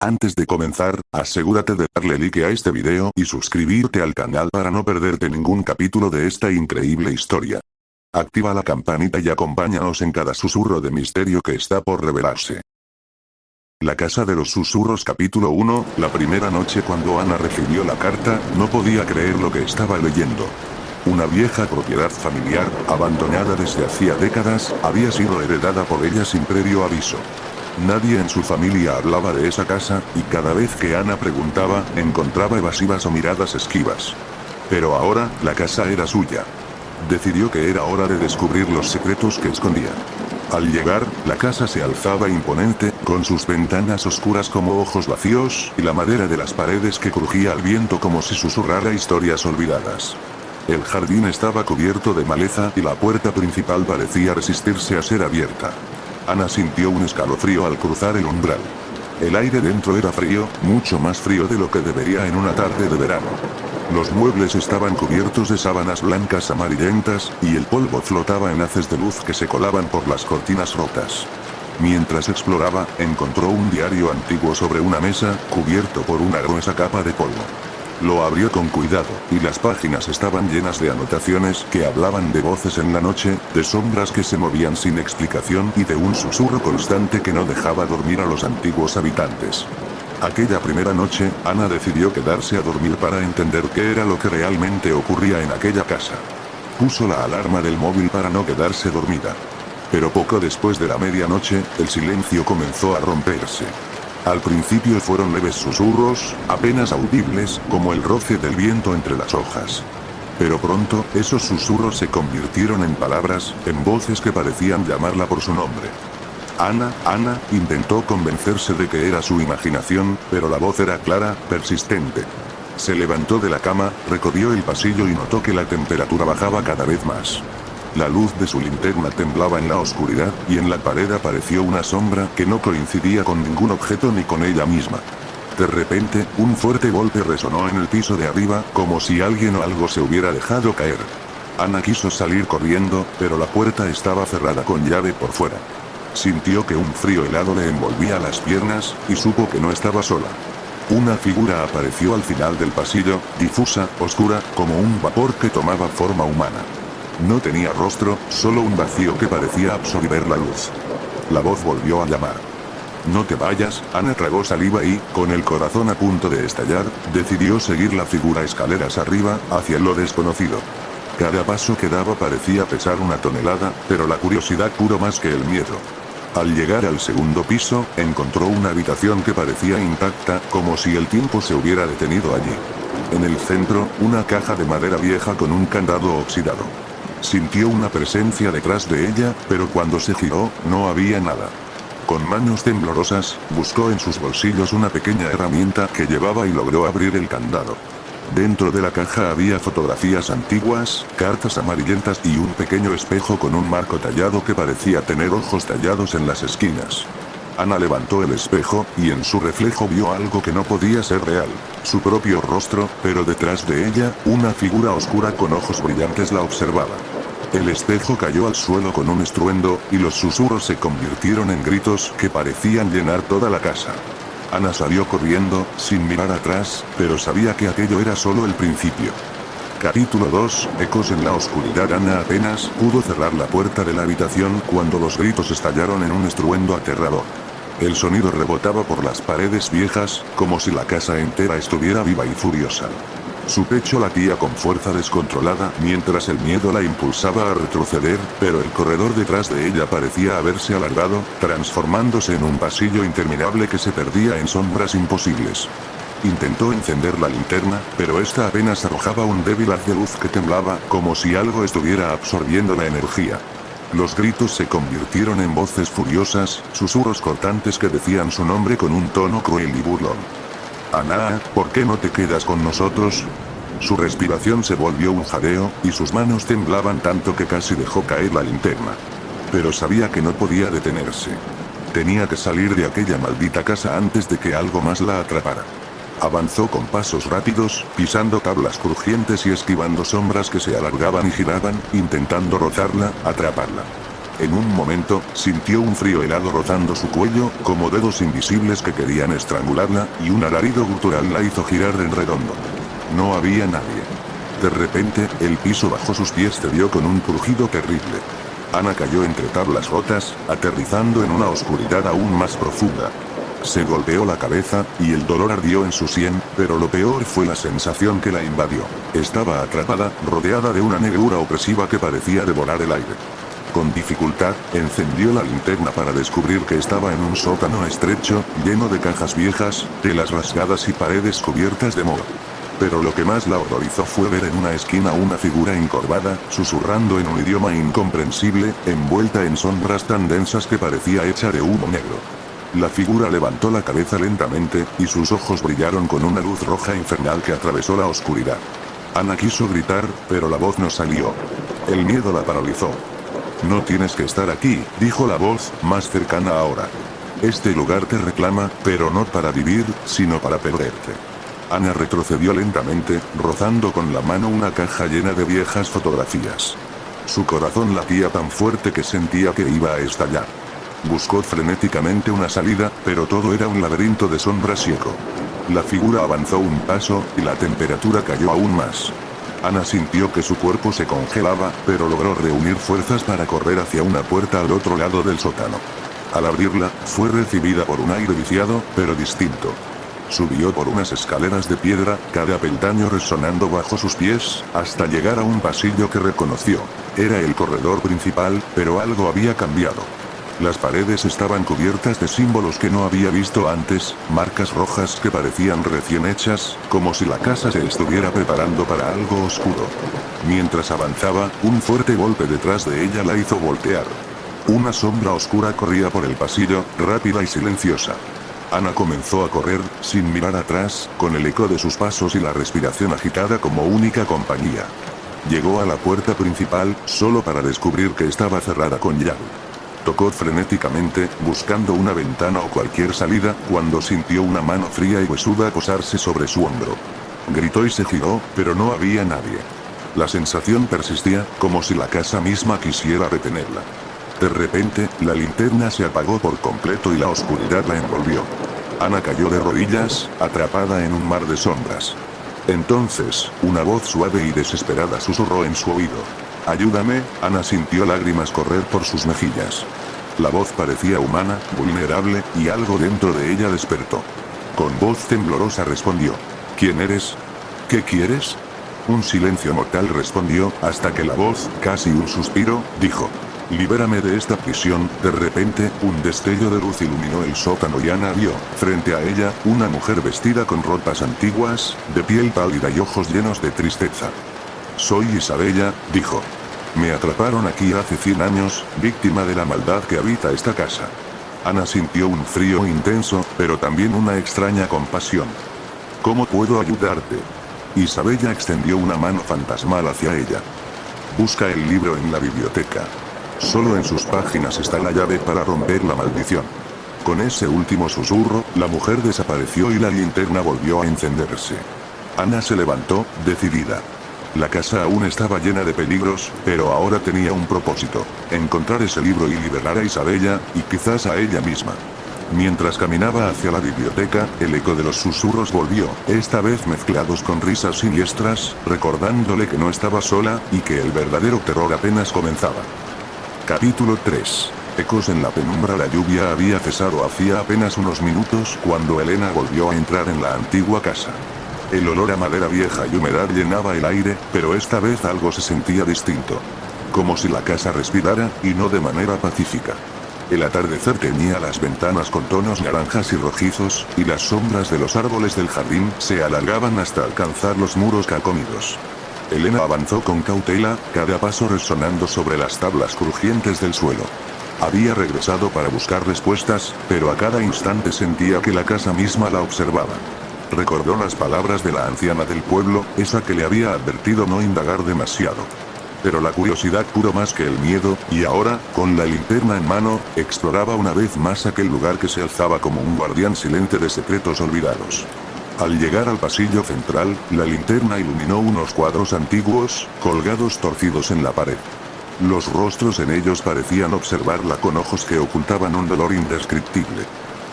Antes de comenzar, asegúrate de darle like a este video y suscribirte al canal para no perderte ningún capítulo de esta increíble historia. Activa la campanita y acompáñanos en cada susurro de misterio que está por revelarse. La Casa de los Susurros capítulo 1, la primera noche cuando Ana recibió la carta, no podía creer lo que estaba leyendo. Una vieja propiedad familiar, abandonada desde hacía décadas, había sido heredada por ella sin previo aviso. Nadie en su familia hablaba de esa casa, y cada vez que Ana preguntaba, encontraba evasivas o miradas esquivas. Pero ahora, la casa era suya. Decidió que era hora de descubrir los secretos que escondía. Al llegar, la casa se alzaba imponente, con sus ventanas oscuras como ojos vacíos, y la madera de las paredes que crujía al viento como si susurrara historias olvidadas. El jardín estaba cubierto de maleza y la puerta principal parecía resistirse a ser abierta. Ana sintió un escalofrío al cruzar el umbral. El aire dentro era frío, mucho más frío de lo que debería en una tarde de verano. Los muebles estaban cubiertos de sábanas blancas amarillentas, y el polvo flotaba en haces de luz que se colaban por las cortinas rotas. Mientras exploraba, encontró un diario antiguo sobre una mesa, cubierto por una gruesa capa de polvo. Lo abrió con cuidado, y las páginas estaban llenas de anotaciones que hablaban de voces en la noche, de sombras que se movían sin explicación y de un susurro constante que no dejaba dormir a los antiguos habitantes. Aquella primera noche, Ana decidió quedarse a dormir para entender qué era lo que realmente ocurría en aquella casa. Puso la alarma del móvil para no quedarse dormida. Pero poco después de la medianoche, el silencio comenzó a romperse. Al principio fueron leves susurros, apenas audibles, como el roce del viento entre las hojas. Pero pronto, esos susurros se convirtieron en palabras, en voces que parecían llamarla por su nombre. Ana, intentó convencerse de que era su imaginación, pero la voz era clara, persistente. Se levantó de la cama, recorrió el pasillo y notó que la temperatura bajaba cada vez más. La luz de su linterna temblaba en la oscuridad, y en la pared apareció una sombra que no coincidía con ningún objeto ni con ella misma. De repente, un fuerte golpe resonó en el piso de arriba, como si alguien o algo se hubiera dejado caer. Ana quiso salir corriendo, pero la puerta estaba cerrada con llave por fuera. Sintió que un frío helado le envolvía las piernas, y supo que no estaba sola. Una figura apareció al final del pasillo, difusa, oscura, como un vapor que tomaba forma humana. No tenía rostro, solo un vacío que parecía absorber la luz. La voz volvió a llamar. No te vayas. Ana tragó saliva y, con el corazón a punto de estallar, decidió seguir la figura escaleras arriba, hacia lo desconocido. Cada paso que daba parecía pesar una tonelada, pero la curiosidad pudo más que el miedo. Al llegar al segundo piso, encontró una habitación que parecía intacta, como si el tiempo se hubiera detenido allí. En el centro, una caja de madera vieja con un candado oxidado. Sintió una presencia detrás de ella, pero cuando se giró, no había nada. Con manos temblorosas, buscó en sus bolsillos una pequeña herramienta que llevaba y logró abrir el candado. Dentro de la caja había fotografías antiguas, cartas amarillentas y un pequeño espejo con un marco tallado que parecía tener ojos tallados en las esquinas. Ana levantó el espejo, y en su reflejo vio algo que no podía ser real, su propio rostro, pero detrás de ella, una figura oscura con ojos brillantes la observaba. El espejo cayó al suelo con un estruendo, y los susurros se convirtieron en gritos que parecían llenar toda la casa. Ana salió corriendo, sin mirar atrás, pero sabía que aquello era solo el principio. Capítulo 2, ecos en la oscuridad. Ana apenas pudo cerrar la puerta de la habitación cuando los gritos estallaron en un estruendo aterrador. El sonido rebotaba por las paredes viejas, como si la casa entera estuviera viva y furiosa. Su pecho latía con fuerza descontrolada mientras el miedo la impulsaba a retroceder, pero el corredor detrás de ella parecía haberse alargado, transformándose en un pasillo interminable que se perdía en sombras imposibles. Intentó encender la linterna, pero esta apenas arrojaba un débil haz de luz que temblaba, como si algo estuviera absorbiendo la energía. Los gritos se convirtieron en voces furiosas, susurros cortantes que decían su nombre con un tono cruel y burlón. Ana, ¿por qué no te quedas con nosotros? Su respiración se volvió un jadeo, y sus manos temblaban tanto que casi dejó caer la linterna. Pero sabía que no podía detenerse. Tenía que salir de aquella maldita casa antes de que algo más la atrapara. Avanzó con pasos rápidos, pisando tablas crujientes y esquivando sombras que se alargaban y giraban, intentando rozarla, atraparla. En un momento, sintió un frío helado rozando su cuello, como dedos invisibles que querían estrangularla, y un alarido gutural la hizo girar en redondo. No había nadie. De repente, el piso bajo sus pies cedió con un crujido terrible. Ana cayó entre tablas rotas, aterrizando en una oscuridad aún más profunda. Se golpeó la cabeza, y el dolor ardió en su sien, pero lo peor fue la sensación que la invadió. Estaba atrapada, rodeada de una negrura opresiva que parecía devorar el aire. Con dificultad, encendió la linterna para descubrir que estaba en un sótano estrecho, lleno de cajas viejas, telas rasgadas y paredes cubiertas de moho. Pero lo que más la horrorizó fue ver en una esquina una figura encorvada, susurrando en un idioma incomprensible, envuelta en sombras tan densas que parecía hecha de humo negro. La figura levantó la cabeza lentamente, y sus ojos brillaron con una luz roja infernal que atravesó la oscuridad. Ana quiso gritar, pero la voz no salió. El miedo la paralizó. No tienes que estar aquí, dijo la voz, más cercana ahora. Este lugar te reclama, pero no para vivir, sino para perderte. Ana retrocedió lentamente, rozando con la mano una caja llena de viejas fotografías. Su corazón latía tan fuerte que sentía que iba a estallar. Buscó frenéticamente una salida, pero todo era un laberinto de sombras seco. La figura avanzó un paso, y la temperatura cayó aún más. Ana sintió que su cuerpo se congelaba, pero logró reunir fuerzas para correr hacia una puerta al otro lado del sótano. Al abrirla, fue recibida por un aire viciado, pero distinto. Subió por unas escaleras de piedra, cada peldaño resonando bajo sus pies, hasta llegar a un pasillo que reconoció. Era el corredor principal, pero algo había cambiado. Las paredes estaban cubiertas de símbolos que no había visto antes, marcas rojas que parecían recién hechas, como si la casa se estuviera preparando para algo oscuro. Mientras avanzaba, un fuerte golpe detrás de ella la hizo voltear. Una sombra oscura corría por el pasillo, rápida y silenciosa. Ana comenzó a correr, sin mirar atrás, con el eco de sus pasos y la respiración agitada como única compañía. Llegó a la puerta principal, solo para descubrir que estaba cerrada con llave. Tocó frenéticamente, buscando una ventana o cualquier salida, cuando sintió una mano fría y huesuda posarse sobre su hombro. Gritó y se giró, pero no había nadie. La sensación persistía, como si la casa misma quisiera retenerla. De repente, la linterna se apagó por completo y la oscuridad la envolvió. Ana cayó de rodillas, atrapada en un mar de sombras. Entonces, una voz suave y desesperada susurró en su oído. «Ayúdame», Ana sintió lágrimas correr por sus mejillas. La voz parecía humana, vulnerable, y algo dentro de ella despertó. Con voz temblorosa respondió. «¿Quién eres? ¿Qué quieres?» Un silencio mortal respondió, hasta que la voz, casi un suspiro, dijo. «Libérame de esta prisión». De repente, un destello de luz iluminó el sótano y Ana vio, frente a ella, una mujer vestida con ropas antiguas, de piel pálida y ojos llenos de tristeza. «Soy Isabella», dijo. «Me atraparon aquí hace 100 años, víctima de la maldad que habita esta casa». Ana sintió un frío intenso, pero también una extraña compasión. «¿Cómo puedo ayudarte?» Isabella extendió una mano fantasmal hacia ella. «Busca el libro en la biblioteca. Solo en sus páginas está la llave para romper la maldición». Con ese último susurro, la mujer desapareció y la linterna volvió a encenderse. Ana se levantó, decidida. La casa aún estaba llena de peligros, pero ahora tenía un propósito: encontrar ese libro y liberar a Isabella, y quizás a ella misma. Mientras caminaba hacia la biblioteca, el eco de los susurros volvió, esta vez mezclados con risas siniestras, recordándole que no estaba sola, y que el verdadero terror apenas comenzaba. Capítulo 3. Ecos en la penumbra. La lluvia había cesado hacía apenas unos minutos cuando Elena volvió a entrar en la antigua casa. El olor a madera vieja y humedad llenaba el aire, pero esta vez algo se sentía distinto. Como si la casa respirara, y no de manera pacífica. El atardecer teñía las ventanas con tonos naranjas y rojizos, y las sombras de los árboles del jardín se alargaban hasta alcanzar los muros carcomidos. Elena avanzó con cautela, cada paso resonando sobre las tablas crujientes del suelo. Había regresado para buscar respuestas, pero a cada instante sentía que la casa misma la observaba. Recordó las palabras de la anciana del pueblo, esa que le había advertido no indagar demasiado. Pero la curiosidad pudo más que el miedo, y ahora, con la linterna en mano, exploraba una vez más aquel lugar que se alzaba como un guardián silente de secretos olvidados. Al llegar al pasillo central, la linterna iluminó unos cuadros antiguos, colgados torcidos en la pared. Los rostros en ellos parecían observarla con ojos que ocultaban un dolor indescriptible.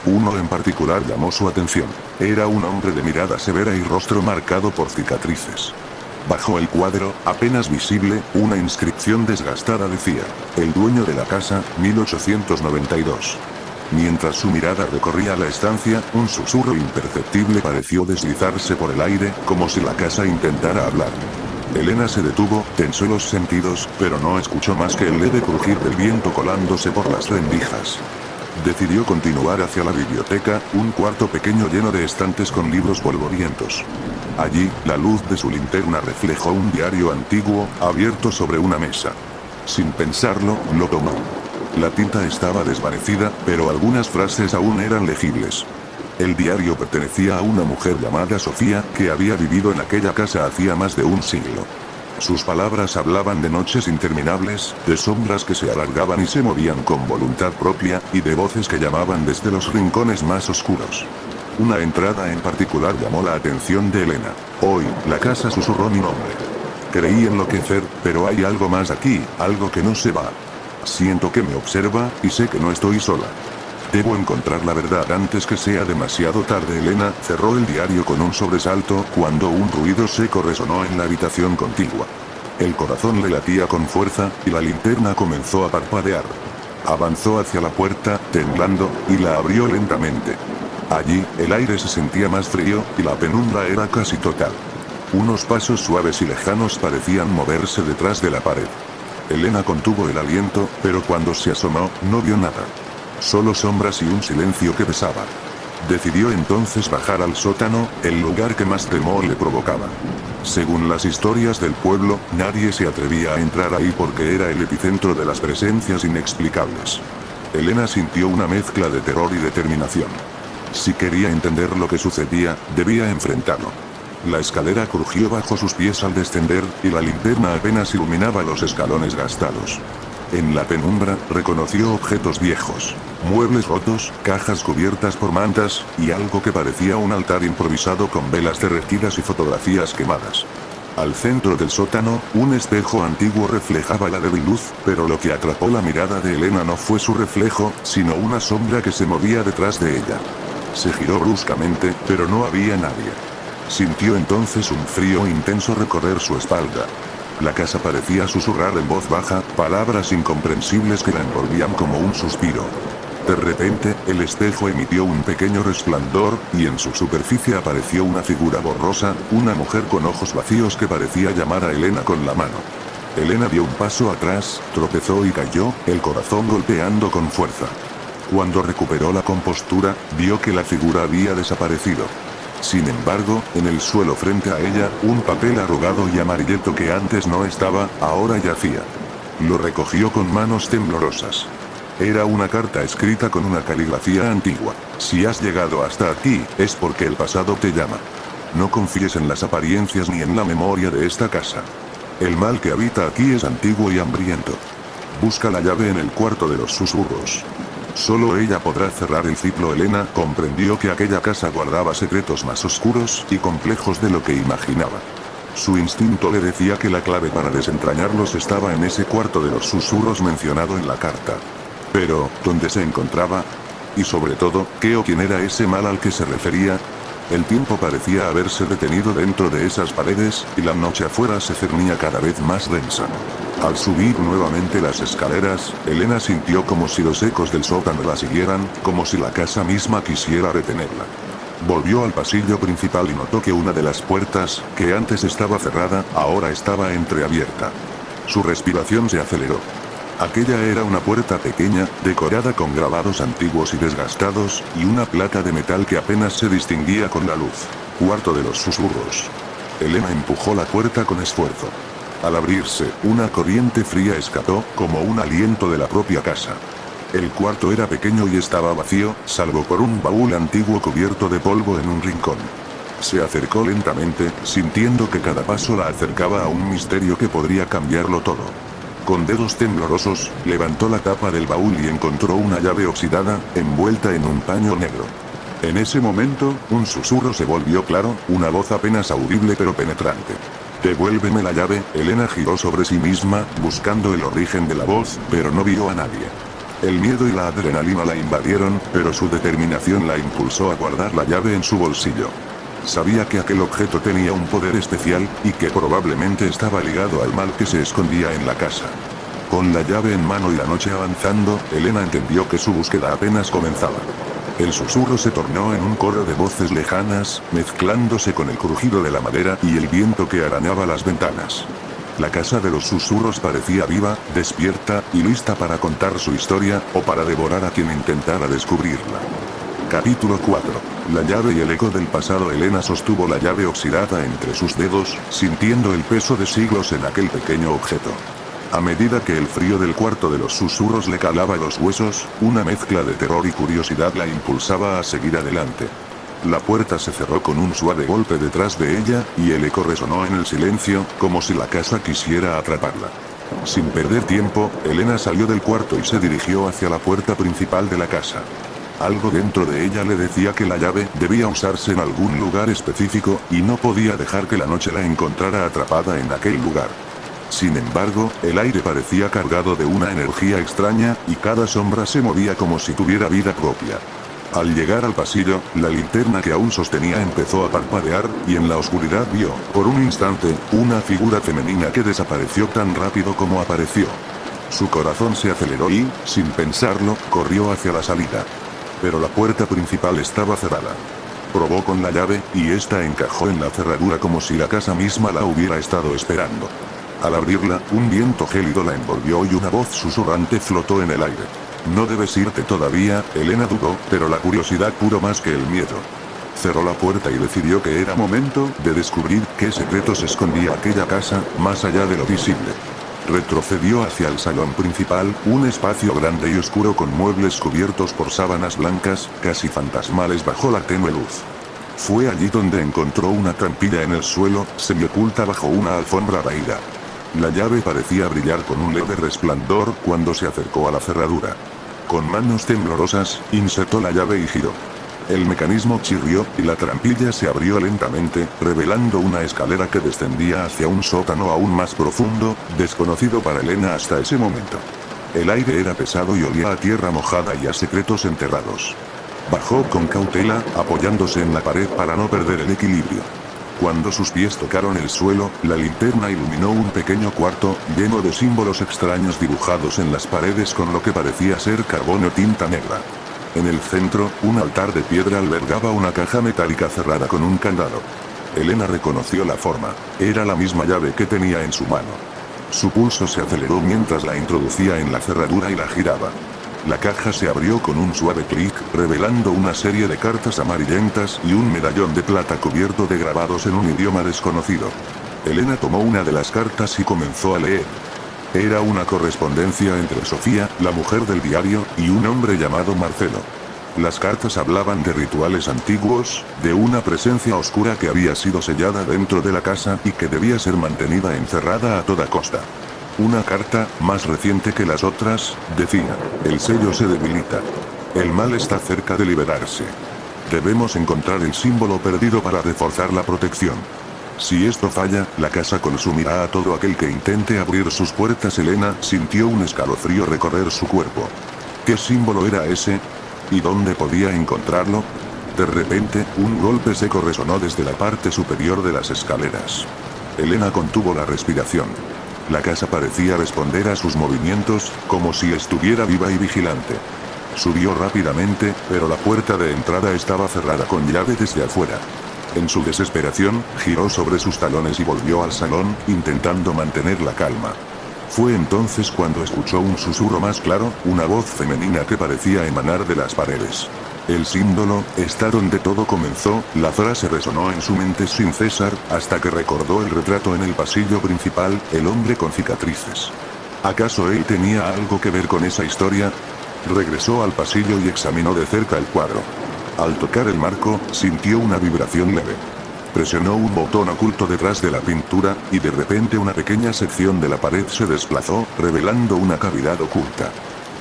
Uno en particular llamó su atención. Era un hombre de mirada severa y rostro marcado por cicatrices. Bajo el cuadro, apenas visible, una inscripción desgastada decía: "El dueño de la casa, 1892". Mientras su mirada recorría la estancia, un susurro imperceptible pareció deslizarse por el aire, como si la casa intentara hablar. Elena se detuvo, tensó los sentidos, pero no escuchó más que el leve crujir del viento colándose por las rendijas. Decidió continuar hacia la biblioteca, un cuarto pequeño lleno de estantes con libros polvorientos. Allí, la luz de su linterna reflejó un diario antiguo, abierto sobre una mesa. Sin pensarlo, lo tomó. La tinta estaba desvanecida, pero algunas frases aún eran legibles. El diario pertenecía a una mujer llamada Sofía, que había vivido en aquella casa hacía más de un siglo. Sus palabras hablaban de noches interminables, de sombras que se alargaban y se movían con voluntad propia, y de voces que llamaban desde los rincones más oscuros. Una entrada en particular llamó la atención de Elena. Hoy, la casa susurró mi nombre. Creí enloquecer, pero hay algo más aquí, algo que no se va. Siento que me observa, y sé que no estoy sola. Debo encontrar la verdad antes que sea demasiado tarde. Elena cerró el diario con un sobresalto cuando un ruido seco resonó en la habitación contigua. El corazón le latía con fuerza, y la linterna comenzó a parpadear. Avanzó hacia la puerta, temblando, y la abrió lentamente. Allí, el aire se sentía más frío, y la penumbra era casi total. Unos pasos suaves y lejanos parecían moverse detrás de la pared. Elena contuvo el aliento, pero cuando se asomó, no vio nada. Solo sombras y un silencio que pesaba. Decidió entonces bajar al sótano, el lugar que más temor le provocaba. Según las historias del pueblo, nadie se atrevía a entrar ahí porque era el epicentro de las presencias inexplicables. Elena sintió una mezcla de terror y determinación. Si quería entender lo que sucedía, debía enfrentarlo. La escalera crujió bajo sus pies al descender, y la linterna apenas iluminaba los escalones gastados. En la penumbra, reconoció objetos viejos, muebles rotos, cajas cubiertas por mantas, y algo que parecía un altar improvisado con velas derretidas y fotografías quemadas. Al centro del sótano, un espejo antiguo reflejaba la débil luz, pero lo que atrapó la mirada de Elena no fue su reflejo, sino una sombra que se movía detrás de ella. Se giró bruscamente, pero no había nadie. Sintió entonces un frío intenso recorrer su espalda. La casa parecía susurrar en voz baja, palabras incomprensibles que la envolvían como un suspiro. De repente, el espejo emitió un pequeño resplandor, y en su superficie apareció una figura borrosa, una mujer con ojos vacíos que parecía llamar a Elena con la mano. Elena dio un paso atrás, tropezó y cayó, el corazón golpeando con fuerza. Cuando recuperó la compostura, vio que la figura había desaparecido. Sin embargo, en el suelo frente a ella, un papel arrugado y amarillento que antes no estaba, ahora yacía. Lo recogió con manos temblorosas. Era una carta escrita con una caligrafía antigua. Si has llegado hasta aquí, es porque el pasado te llama. No confíes en las apariencias ni en la memoria de esta casa. El mal que habita aquí es antiguo y hambriento. Busca la llave en el cuarto de los susurros. Solo ella podrá cerrar el ciclo. Elena comprendió que aquella casa guardaba secretos más oscuros y complejos de lo que imaginaba. Su instinto le decía que la clave para desentrañarlos estaba en ese cuarto de los susurros mencionado en la carta. Pero, ¿dónde se encontraba? Y sobre todo, ¿qué o quién era ese mal al que se refería? El tiempo parecía haberse detenido dentro de esas paredes, y la noche afuera se cernía cada vez más densa. Al subir nuevamente las escaleras, Elena sintió como si los ecos del sótano la siguieran, como si la casa misma quisiera retenerla. Volvió al pasillo principal y notó que una de las puertas, que antes estaba cerrada, ahora estaba entreabierta. Su respiración se aceleró. Aquella era una puerta pequeña, decorada con grabados antiguos y desgastados, y una placa de metal que apenas se distinguía con la luz. Cuarto de los susurros. Elena empujó la puerta con esfuerzo. Al abrirse, una corriente fría escapó, como un aliento de la propia casa. El cuarto era pequeño y estaba vacío, salvo por un baúl antiguo cubierto de polvo en un rincón. Se acercó lentamente, sintiendo que cada paso la acercaba a un misterio que podría cambiarlo todo. Con dedos temblorosos, levantó la tapa del baúl y encontró una llave oxidada, envuelta en un paño negro. En ese momento, un susurro se volvió claro, una voz apenas audible pero penetrante. Devuélveme la llave. Elena giró sobre sí misma, buscando el origen de la voz, pero no vio a nadie. El miedo y la adrenalina la invadieron, pero su determinación la impulsó a guardar la llave en su bolsillo. Sabía que aquel objeto tenía un poder especial, y que probablemente estaba ligado al mal que se escondía en la casa. Con la llave en mano y la noche avanzando, Elena entendió que su búsqueda apenas comenzaba. El susurro se tornó en un coro de voces lejanas, mezclándose con el crujido de la madera y el viento que arañaba las ventanas. La casa de los susurros parecía viva, despierta, y lista para contar su historia, o para devorar a quien intentara descubrirla. Capítulo 4. La llave y el eco del pasado. Elena sostuvo la llave oxidada entre sus dedos, sintiendo el peso de siglos en aquel pequeño objeto. A medida que el frío del cuarto de los susurros le calaba los huesos, una mezcla de terror y curiosidad la impulsaba a seguir adelante. La puerta se cerró con un suave golpe detrás de ella, y el eco resonó en el silencio, como si la casa quisiera atraparla. Sin perder tiempo, Elena salió del cuarto y se dirigió hacia la puerta principal de la casa. Algo dentro de ella le decía que la llave debía usarse en algún lugar específico, y no podía dejar que la noche la encontrara atrapada en aquel lugar. Sin embargo, el aire parecía cargado de una energía extraña, y cada sombra se movía como si tuviera vida propia. Al llegar al pasillo, la linterna que aún sostenía empezó a parpadear, y en la oscuridad vio, por un instante, una figura femenina que desapareció tan rápido como apareció. Su corazón se aceleró y, sin pensarlo, corrió hacia la salida. Pero la puerta principal estaba cerrada. Probó con la llave, y esta encajó en la cerradura como si la casa misma la hubiera estado esperando. Al abrirla, un viento gélido la envolvió y una voz susurrante flotó en el aire. No debes irte todavía. Elena dudó, pero la curiosidad pudo más que el miedo. Cerró la puerta y decidió que era momento de descubrir qué secretos escondía aquella casa, más allá de lo visible. Retrocedió hacia el salón principal, un espacio grande y oscuro con muebles cubiertos por sábanas blancas, casi fantasmales bajo la tenue luz. Fue allí donde encontró una trampilla en el suelo, semioculta bajo una alfombra raída. La llave parecía brillar con un leve resplandor cuando se acercó a la cerradura. Con manos temblorosas, insertó la llave y giró. El mecanismo chirrió, y la trampilla se abrió lentamente, revelando una escalera que descendía hacia un sótano aún más profundo, desconocido para Elena hasta ese momento. El aire era pesado y olía a tierra mojada y a secretos enterrados. Bajó con cautela, apoyándose en la pared para no perder el equilibrio. Cuando sus pies tocaron el suelo, la linterna iluminó un pequeño cuarto, lleno de símbolos extraños dibujados en las paredes con lo que parecía ser carbón o tinta negra. En el centro, un altar de piedra albergaba una caja metálica cerrada con un candado. Elena reconoció la forma. Era la misma llave que tenía en su mano. Su pulso se aceleró mientras la introducía en la cerradura y la giraba. La caja se abrió con un suave clic, revelando una serie de cartas amarillentas y un medallón de plata cubierto de grabados en un idioma desconocido. Elena tomó una de las cartas y comenzó a leer. Era una correspondencia entre Sofía, la mujer del diario, y un hombre llamado Marcelo. Las cartas hablaban de rituales antiguos, de una presencia oscura que había sido sellada dentro de la casa y que debía ser mantenida encerrada a toda costa. Una carta, más reciente que las otras, decía: el sello se debilita. El mal está cerca de liberarse. Debemos encontrar el símbolo perdido para reforzar la protección. Si esto falla, la casa consumirá a todo aquel que intente abrir sus puertas. Elena sintió un escalofrío recorrer su cuerpo. ¿Qué símbolo era ese? ¿Y dónde podía encontrarlo? De repente, un golpe seco resonó desde la parte superior de las escaleras. Elena contuvo la respiración. La casa parecía responder a sus movimientos, como si estuviera viva y vigilante. Subió rápidamente, pero la puerta de entrada estaba cerrada con llave desde afuera. En su desesperación, giró sobre sus talones y volvió al salón, intentando mantener la calma. Fue entonces cuando escuchó un susurro más claro, una voz femenina que parecía emanar de las paredes. El símbolo está donde todo comenzó. La frase resonó en su mente sin cesar, hasta que recordó el retrato en el pasillo principal, el hombre con cicatrices. ¿Acaso él tenía algo que ver con esa historia? Regresó al pasillo y examinó de cerca el cuadro. Al tocar el marco, sintió una vibración leve. Presionó un botón oculto detrás de la pintura, y de repente una pequeña sección de la pared se desplazó, revelando una cavidad oculta.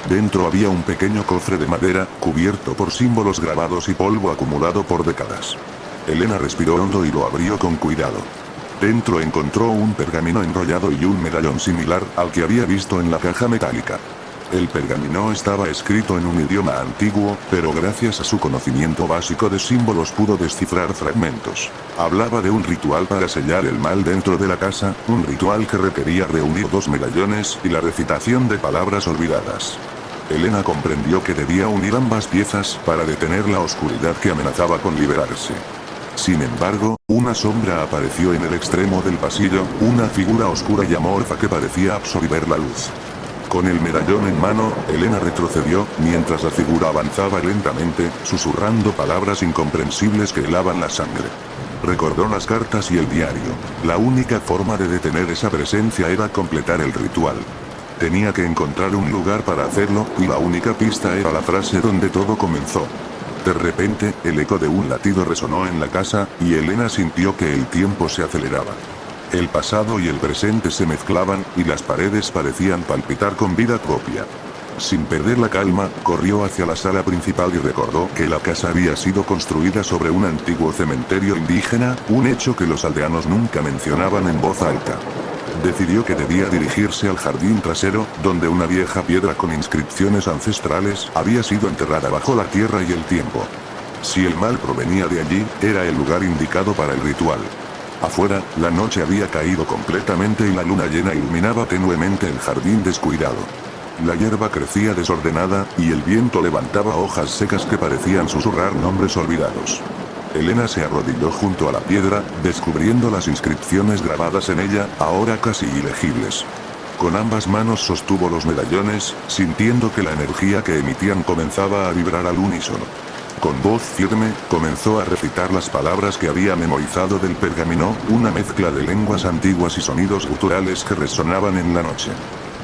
Dentro había un pequeño cofre de madera, cubierto por símbolos grabados y polvo acumulado por décadas. Elena respiró hondo y lo abrió con cuidado. Dentro encontró un pergamino enrollado y un medallón similar al que había visto en la caja metálica. El pergamino estaba escrito en un idioma antiguo, pero gracias a su conocimiento básico de símbolos pudo descifrar fragmentos. Hablaba de un ritual para sellar el mal dentro de la casa, un ritual que requería reunir 2 medallones y la recitación de palabras olvidadas. Elena comprendió que debía unir ambas piezas para detener la oscuridad que amenazaba con liberarse. Sin embargo, una sombra apareció en el extremo del pasillo, una figura oscura y amorfa que parecía absorber la luz. Con el medallón en mano, Elena retrocedió, mientras la figura avanzaba lentamente, susurrando palabras incomprensibles que helaban la sangre. Recordó las cartas y el diario. La única forma de detener esa presencia era completar el ritual. Tenía que encontrar un lugar para hacerlo, y la única pista era la frase donde todo comenzó. De repente, el eco de un latido resonó en la casa, y Elena sintió que el tiempo se aceleraba. El pasado y el presente se mezclaban, y las paredes parecían palpitar con vida propia. Sin perder la calma, corrió hacia la sala principal y recordó que la casa había sido construida sobre un antiguo cementerio indígena, un hecho que los aldeanos nunca mencionaban en voz alta. Decidió que debía dirigirse al jardín trasero, donde una vieja piedra con inscripciones ancestrales había sido enterrada bajo la tierra y el tiempo. Si el mal provenía de allí, era el lugar indicado para el ritual. Afuera, la noche había caído completamente y la luna llena iluminaba tenuemente el jardín descuidado. La hierba crecía desordenada, y el viento levantaba hojas secas que parecían susurrar nombres olvidados. Elena se arrodilló junto a la piedra, descubriendo las inscripciones grabadas en ella, ahora casi ilegibles. Con ambas manos sostuvo los medallones, sintiendo que la energía que emitían comenzaba a vibrar al unísono. Con voz firme, comenzó a recitar las palabras que había memorizado del pergamino, una mezcla de lenguas antiguas y sonidos guturales que resonaban en la noche.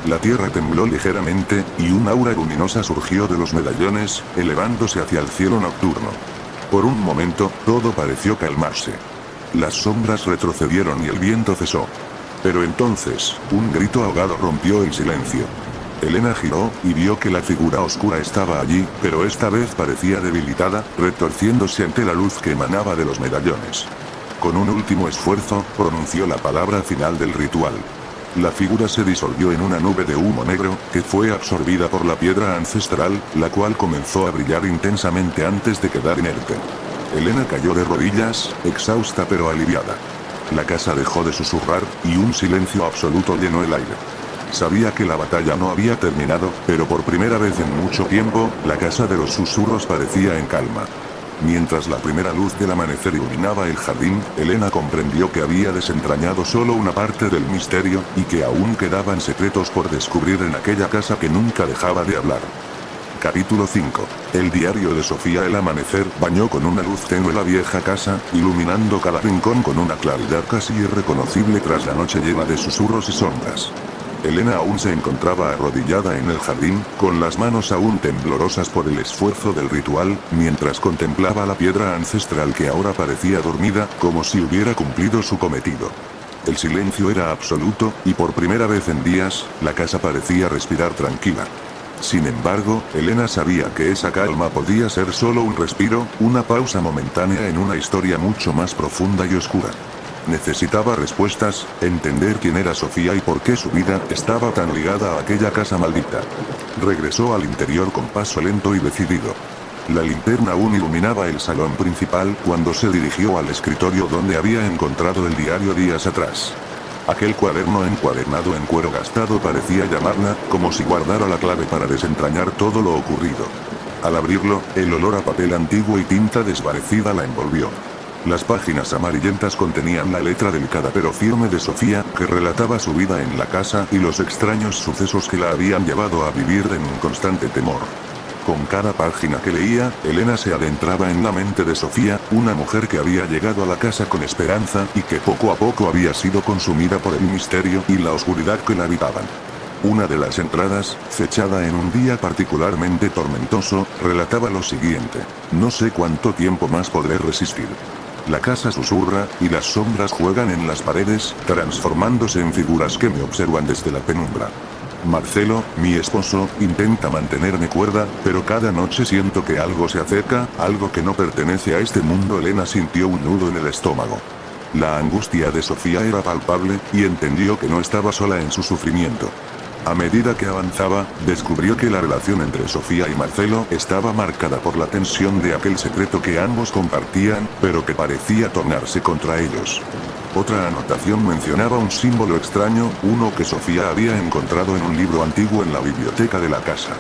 La tierra tembló ligeramente, y un aura luminosa surgió de los medallones, elevándose hacia el cielo nocturno. Por un momento, todo pareció calmarse. Las sombras retrocedieron y el viento cesó. Pero entonces, un grito ahogado rompió el silencio. Elena giró, y vio que la figura oscura estaba allí, pero esta vez parecía debilitada, retorciéndose ante la luz que emanaba de los medallones. Con un último esfuerzo, pronunció la palabra final del ritual. La figura se disolvió en una nube de humo negro, que fue absorbida por la piedra ancestral, la cual comenzó a brillar intensamente antes de quedar inerte. Elena cayó de rodillas, exhausta pero aliviada. La casa dejó de susurrar, y un silencio absoluto llenó el aire. Sabía que la batalla no había terminado, pero por primera vez en mucho tiempo, la casa de los susurros parecía en calma. Mientras la primera luz del amanecer iluminaba el jardín, Elena comprendió que había desentrañado solo una parte del misterio, y que aún quedaban secretos por descubrir en aquella casa que nunca dejaba de hablar. Capítulo 5. El diario de Sofía. El amanecer bañó con una luz tenue la vieja casa, iluminando cada rincón con una claridad casi irreconocible tras la noche llena de susurros y sombras. Elena aún se encontraba arrodillada en el jardín, con las manos aún temblorosas por el esfuerzo del ritual, mientras contemplaba la piedra ancestral que ahora parecía dormida, como si hubiera cumplido su cometido. El silencio era absoluto, y por primera vez en días, la casa parecía respirar tranquila. Sin embargo, Elena sabía que esa calma podía ser solo un respiro, una pausa momentánea en una historia mucho más profunda y oscura. Necesitaba respuestas, entender quién era Sofía y por qué su vida estaba tan ligada a aquella casa maldita. Regresó al interior con paso lento y decidido. La linterna aún iluminaba el salón principal cuando se dirigió al escritorio donde había encontrado el diario días atrás. Aquel cuaderno encuadernado en cuero gastado parecía llamarla, como si guardara la clave para desentrañar todo lo ocurrido. Al abrirlo, el olor a papel antiguo y tinta desvanecida la envolvió. Las páginas amarillentas contenían la letra delicada pero firme de Sofía, que relataba su vida en la casa y los extraños sucesos que la habían llevado a vivir en un constante temor. Con cada página que leía, Elena se adentraba en la mente de Sofía, una mujer que había llegado a la casa con esperanza y que poco a poco había sido consumida por el misterio y la oscuridad que la habitaban. Una de las entradas, fechada en un día particularmente tormentoso, relataba lo siguiente: no sé cuánto tiempo más podré resistir. La casa susurra, y las sombras juegan en las paredes, transformándose en figuras que me observan desde la penumbra. Marcelo, mi esposo, intenta mantenerme cuerda, pero cada noche siento que algo se acerca, algo que no pertenece a este mundo. Elena sintió un nudo en el estómago. La angustia de Sofía era palpable, y entendió que no estaba sola en su sufrimiento. A medida que avanzaba, descubrió que la relación entre Sofía y Marcelo estaba marcada por la tensión de aquel secreto que ambos compartían, pero que parecía tornarse contra ellos. Otra anotación mencionaba un símbolo extraño, uno que Sofía había encontrado en un libro antiguo en la biblioteca de la casa.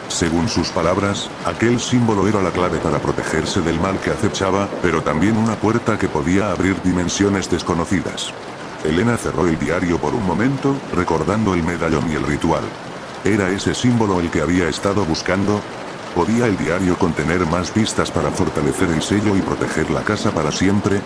Según sus palabras, aquel símbolo era la clave para protegerse del mal que acechaba, pero también una puerta que podía abrir dimensiones desconocidas. Elena cerró el diario por un momento, recordando el medallón y el ritual. ¿Era ese símbolo el que había estado buscando? ¿Podía el diario contener más pistas para fortalecer el sello y proteger la casa para siempre?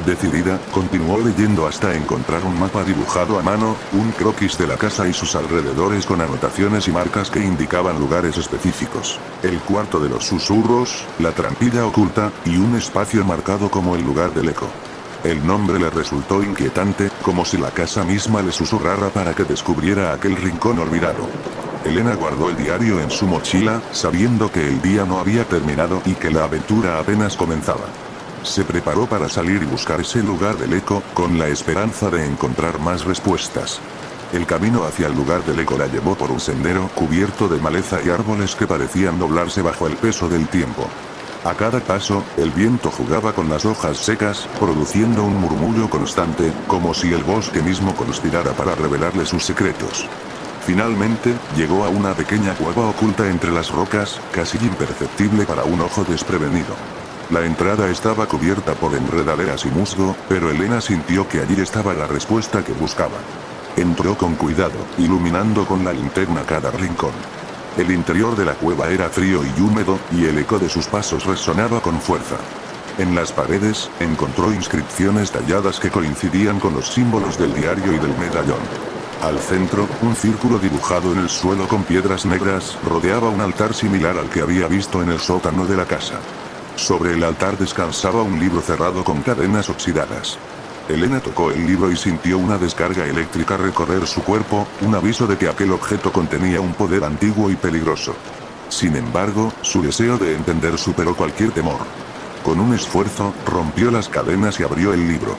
Decidida, continuó leyendo hasta encontrar un mapa dibujado a mano, un croquis de la casa y sus alrededores con anotaciones y marcas que indicaban lugares específicos. El cuarto de los susurros, la trampilla oculta, y un espacio marcado como el lugar del eco. El nombre le resultó inquietante, como si la casa misma le susurrara para que descubriera aquel rincón olvidado. Elena guardó el diario en su mochila, sabiendo que el día no había terminado y que la aventura apenas comenzaba. Se preparó para salir y buscar ese lugar del eco, con la esperanza de encontrar más respuestas. El camino hacia el lugar del eco la llevó por un sendero cubierto de maleza y árboles que parecían doblarse bajo el peso del tiempo. A cada paso, el viento jugaba con las hojas secas, produciendo un murmullo constante, como si el bosque mismo conspirara para revelarle sus secretos. Finalmente, llegó a una pequeña cueva oculta entre las rocas, casi imperceptible para un ojo desprevenido. La entrada estaba cubierta por enredaderas y musgo, pero Elena sintió que allí estaba la respuesta que buscaba. Entró con cuidado, iluminando con la linterna cada rincón. El interior de la cueva era frío y húmedo, y el eco de sus pasos resonaba con fuerza. En las paredes, encontró inscripciones talladas que coincidían con los símbolos del diario y del medallón. Al centro, un círculo dibujado en el suelo con piedras negras, rodeaba un altar similar al que había visto en el sótano de la casa. Sobre el altar descansaba un libro cerrado con cadenas oxidadas. Elena tocó el libro y sintió una descarga eléctrica recorrer su cuerpo, un aviso de que aquel objeto contenía un poder antiguo y peligroso. Sin embargo, su deseo de entender superó cualquier temor. Con un esfuerzo, rompió las cadenas y abrió el libro.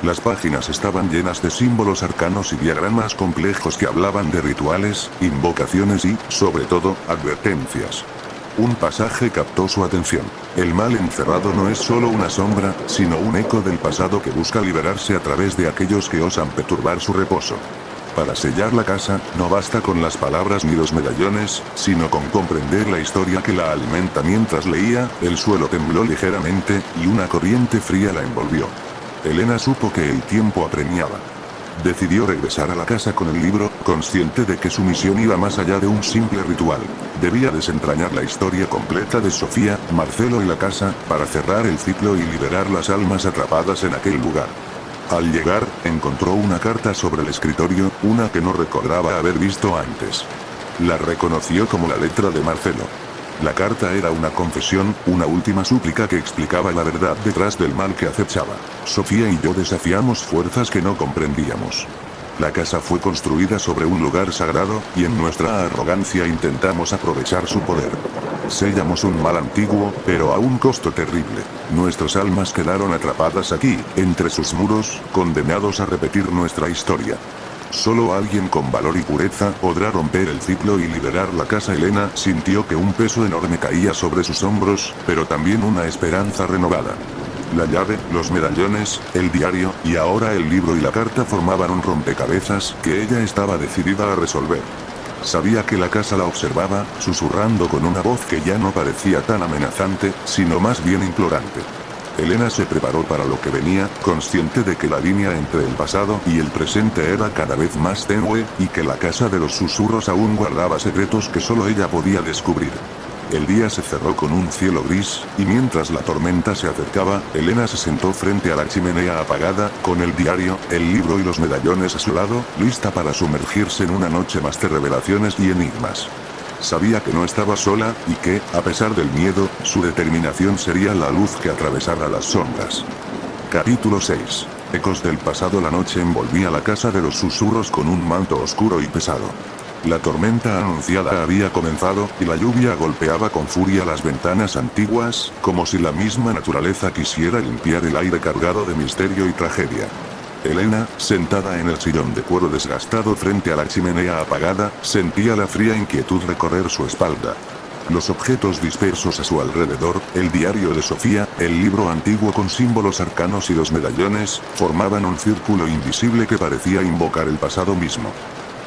Las páginas estaban llenas de símbolos arcanos y diagramas complejos que hablaban de rituales, invocaciones y, sobre todo, advertencias. Un pasaje captó su atención. El mal encerrado no es solo una sombra, sino un eco del pasado que busca liberarse a través de aquellos que osan perturbar su reposo. Para sellar la casa, no basta con las palabras ni los medallones, sino con comprender la historia que la alimenta. Mientras leía, el suelo tembló ligeramente, y una corriente fría la envolvió. Elena supo que el tiempo apremiaba. Decidió regresar a la casa con el libro, consciente de que su misión iba más allá de un simple ritual. Debía desentrañar la historia completa de Sofía, Marcelo y la casa, para cerrar el ciclo y liberar las almas atrapadas en aquel lugar. Al llegar, encontró una carta sobre el escritorio, una que no recordaba haber visto antes. La reconoció como la letra de Marcelo. La carta era una confesión, una última súplica que explicaba la verdad detrás del mal que acechaba. Sofía y yo desafiamos fuerzas que no comprendíamos. La casa fue construida sobre un lugar sagrado, y en nuestra arrogancia intentamos aprovechar su poder. Sellamos un mal antiguo, pero a un costo terrible. Nuestras almas quedaron atrapadas aquí, entre sus muros, condenados a repetir nuestra historia. Solo alguien con valor y pureza podrá romper el ciclo y liberar la casa. Elena sintió que un peso enorme caía sobre sus hombros, pero también una esperanza renovada. La llave, los medallones, el diario, y ahora el libro y la carta formaban un rompecabezas que ella estaba decidida a resolver. Sabía que la casa la observaba, susurrando con una voz que ya no parecía tan amenazante, sino más bien implorante. Elena se preparó para lo que venía, consciente de que la línea entre el pasado y el presente era cada vez más tenue, y que la casa de los susurros aún guardaba secretos que solo ella podía descubrir. El día se cerró con un cielo gris, y mientras la tormenta se acercaba, Elena se sentó frente a la chimenea apagada, con el diario, el libro y los medallones a su lado, lista para sumergirse en una noche más de revelaciones y enigmas. Sabía que no estaba sola, y que, a pesar del miedo, su determinación sería la luz que atravesara las sombras. Capítulo 6. Ecos del pasado. La noche envolvía la casa de los susurros con un manto oscuro y pesado. La tormenta anunciada había comenzado, y la lluvia golpeaba con furia las ventanas antiguas, como si la misma naturaleza quisiera limpiar el aire cargado de misterio y tragedia. Elena, sentada en el sillón de cuero desgastado frente a la chimenea apagada, sentía la fría inquietud recorrer su espalda. Los objetos dispersos a su alrededor, el diario de Sofía, el libro antiguo con símbolos arcanos y los medallones, formaban un círculo invisible que parecía invocar el pasado mismo.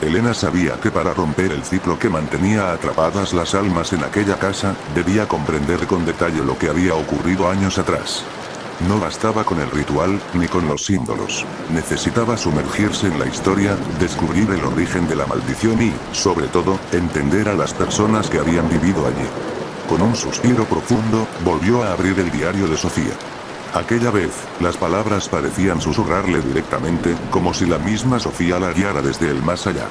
Elena sabía que para romper el ciclo que mantenía atrapadas las almas en aquella casa, debía comprender con detalle lo que había ocurrido años atrás. No bastaba con el ritual, ni con los símbolos. Necesitaba sumergirse en la historia, descubrir el origen de la maldición y, sobre todo, entender a las personas que habían vivido allí. Con un suspiro profundo, volvió a abrir el diario de Sofía. Aquella vez, las palabras parecían susurrarle directamente, como si la misma Sofía la guiara desde el más allá.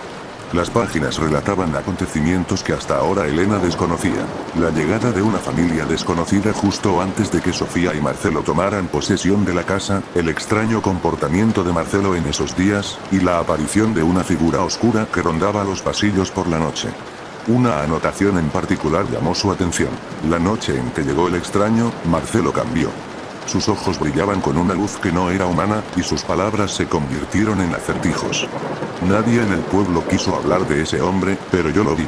Las páginas relataban acontecimientos que hasta ahora Elena desconocía. La llegada de una familia desconocida justo antes de que Sofía y Marcelo tomaran posesión de la casa, el extraño comportamiento de Marcelo en esos días, y la aparición de una figura oscura que rondaba los pasillos por la noche. Una anotación en particular llamó su atención. La noche en que llegó el extraño, Marcelo cambió. Sus ojos brillaban con una luz que no era humana, y sus palabras se convirtieron en acertijos. Nadie en el pueblo quiso hablar de ese hombre, pero yo lo vi.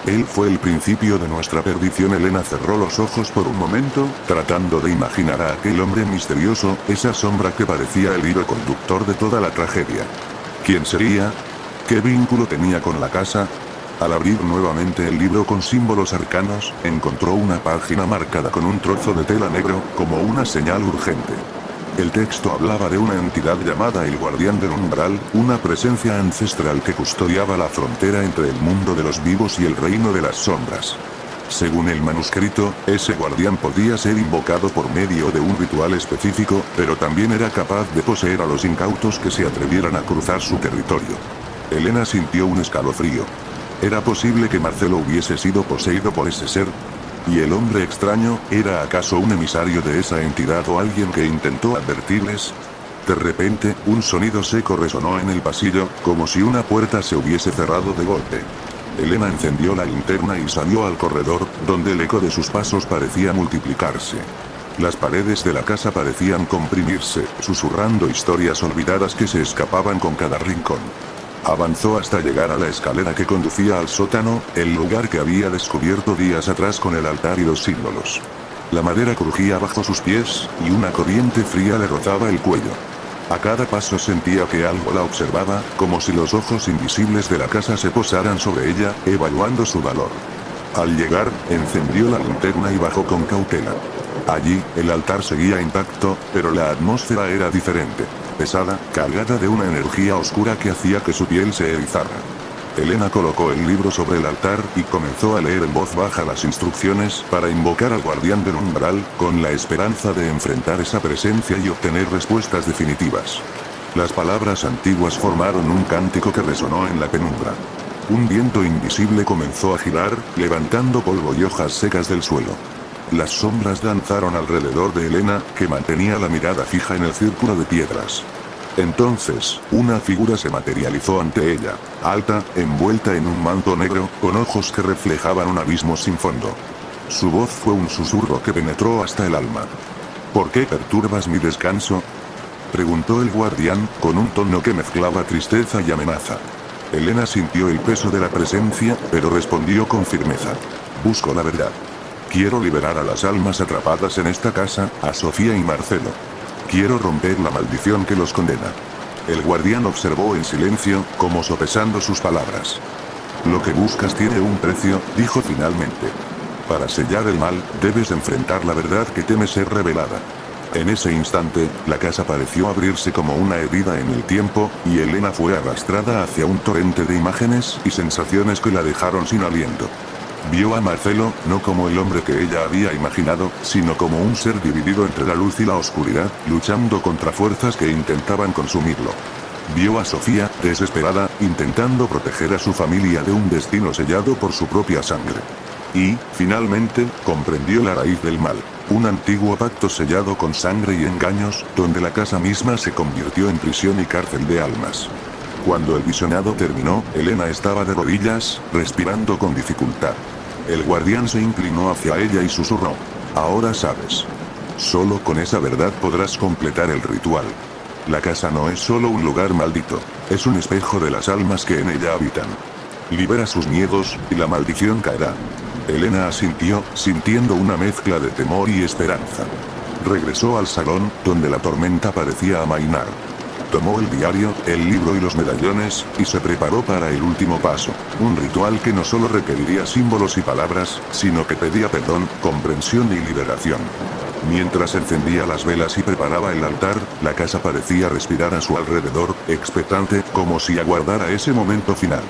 Él fue el principio de nuestra perdición. Elena cerró los ojos por un momento, tratando de imaginar a aquel hombre misterioso, esa sombra que parecía el hilo conductor de toda la tragedia. ¿Quién sería? ¿Qué vínculo tenía con la casa? Al abrir nuevamente el libro con símbolos arcanos, encontró una página marcada con un trozo de tela negro, como una señal urgente. El texto hablaba de una entidad llamada el Guardián del Umbral, una presencia ancestral que custodiaba la frontera entre el mundo de los vivos y el reino de las sombras. Según el manuscrito, ese guardián podía ser invocado por medio de un ritual específico, pero también era capaz de poseer a los incautos que se atrevieran a cruzar su territorio. Elena sintió un escalofrío. ¿Era posible que Marcelo hubiese sido poseído por ese ser? ¿Y el hombre extraño, era acaso un emisario de esa entidad o alguien que intentó advertirles? De repente, un sonido seco resonó en el pasillo, como si una puerta se hubiese cerrado de golpe. Elena encendió la linterna y salió al corredor, donde el eco de sus pasos parecía multiplicarse. Las paredes de la casa parecían comprimirse, susurrando historias olvidadas que se escapaban con cada rincón. Avanzó hasta llegar a la escalera que conducía al sótano, el lugar que había descubierto días atrás con el altar y los símbolos. La madera crujía bajo sus pies, y una corriente fría le rozaba el cuello. A cada paso sentía que algo la observaba, como si los ojos invisibles de la casa se posaran sobre ella, evaluando su valor. Al llegar, encendió la linterna y bajó con cautela. Allí, el altar seguía intacto, pero la atmósfera era diferente. Pesada, cargada de una energía oscura que hacía que su piel se erizara. Elena colocó el libro sobre el altar y comenzó a leer en voz baja las instrucciones para invocar al Guardián del Umbral, con la esperanza de enfrentar esa presencia y obtener respuestas definitivas. Las palabras antiguas formaron un cántico que resonó en la penumbra. Un viento invisible comenzó a girar, levantando polvo y hojas secas del suelo. Las sombras danzaron alrededor de Elena, que mantenía la mirada fija en el círculo de piedras. Entonces, una figura se materializó ante ella, alta, envuelta en un manto negro, con ojos que reflejaban un abismo sin fondo. Su voz fue un susurro que penetró hasta el alma. ¿Por qué perturbas mi descanso?, preguntó el guardián, con un tono que mezclaba tristeza y amenaza. Elena sintió el peso de la presencia, pero respondió con firmeza. Busco la verdad. Quiero liberar a las almas atrapadas en esta casa, a Sofía y Marcelo. Quiero romper la maldición que los condena. El guardián observó en silencio, como sopesando sus palabras. Lo que buscas tiene un precio, dijo finalmente. Para sellar el mal, debes enfrentar la verdad que teme ser revelada. En ese instante, la casa pareció abrirse como una herida en el tiempo, y Elena fue arrastrada hacia un torrente de imágenes y sensaciones que la dejaron sin aliento. Vio a Marcelo, no como el hombre que ella había imaginado, sino como un ser dividido entre la luz y la oscuridad, luchando contra fuerzas que intentaban consumirlo. Vio a Sofía, desesperada, intentando proteger a su familia de un destino sellado por su propia sangre. Y, finalmente, comprendió la raíz del mal. Un antiguo pacto sellado con sangre y engaños, donde la casa misma se convirtió en prisión y cárcel de almas. Cuando el visionado terminó, Elena estaba de rodillas, respirando con dificultad. El guardián se inclinó hacia ella y susurró. Ahora sabes. Solo con esa verdad podrás completar el ritual. La casa no es solo un lugar maldito, es un espejo de las almas que en ella habitan. Libera sus miedos, y la maldición caerá. Elena asintió, sintiendo una mezcla de temor y esperanza. Regresó al salón, donde la tormenta parecía amainar. Tomó el diario, el libro y los medallones, y se preparó para el último paso, un ritual que no solo requeriría símbolos y palabras, sino que pedía perdón, comprensión y liberación. Mientras encendía las velas y preparaba el altar, la casa parecía respirar a su alrededor, expectante, como si aguardara ese momento final.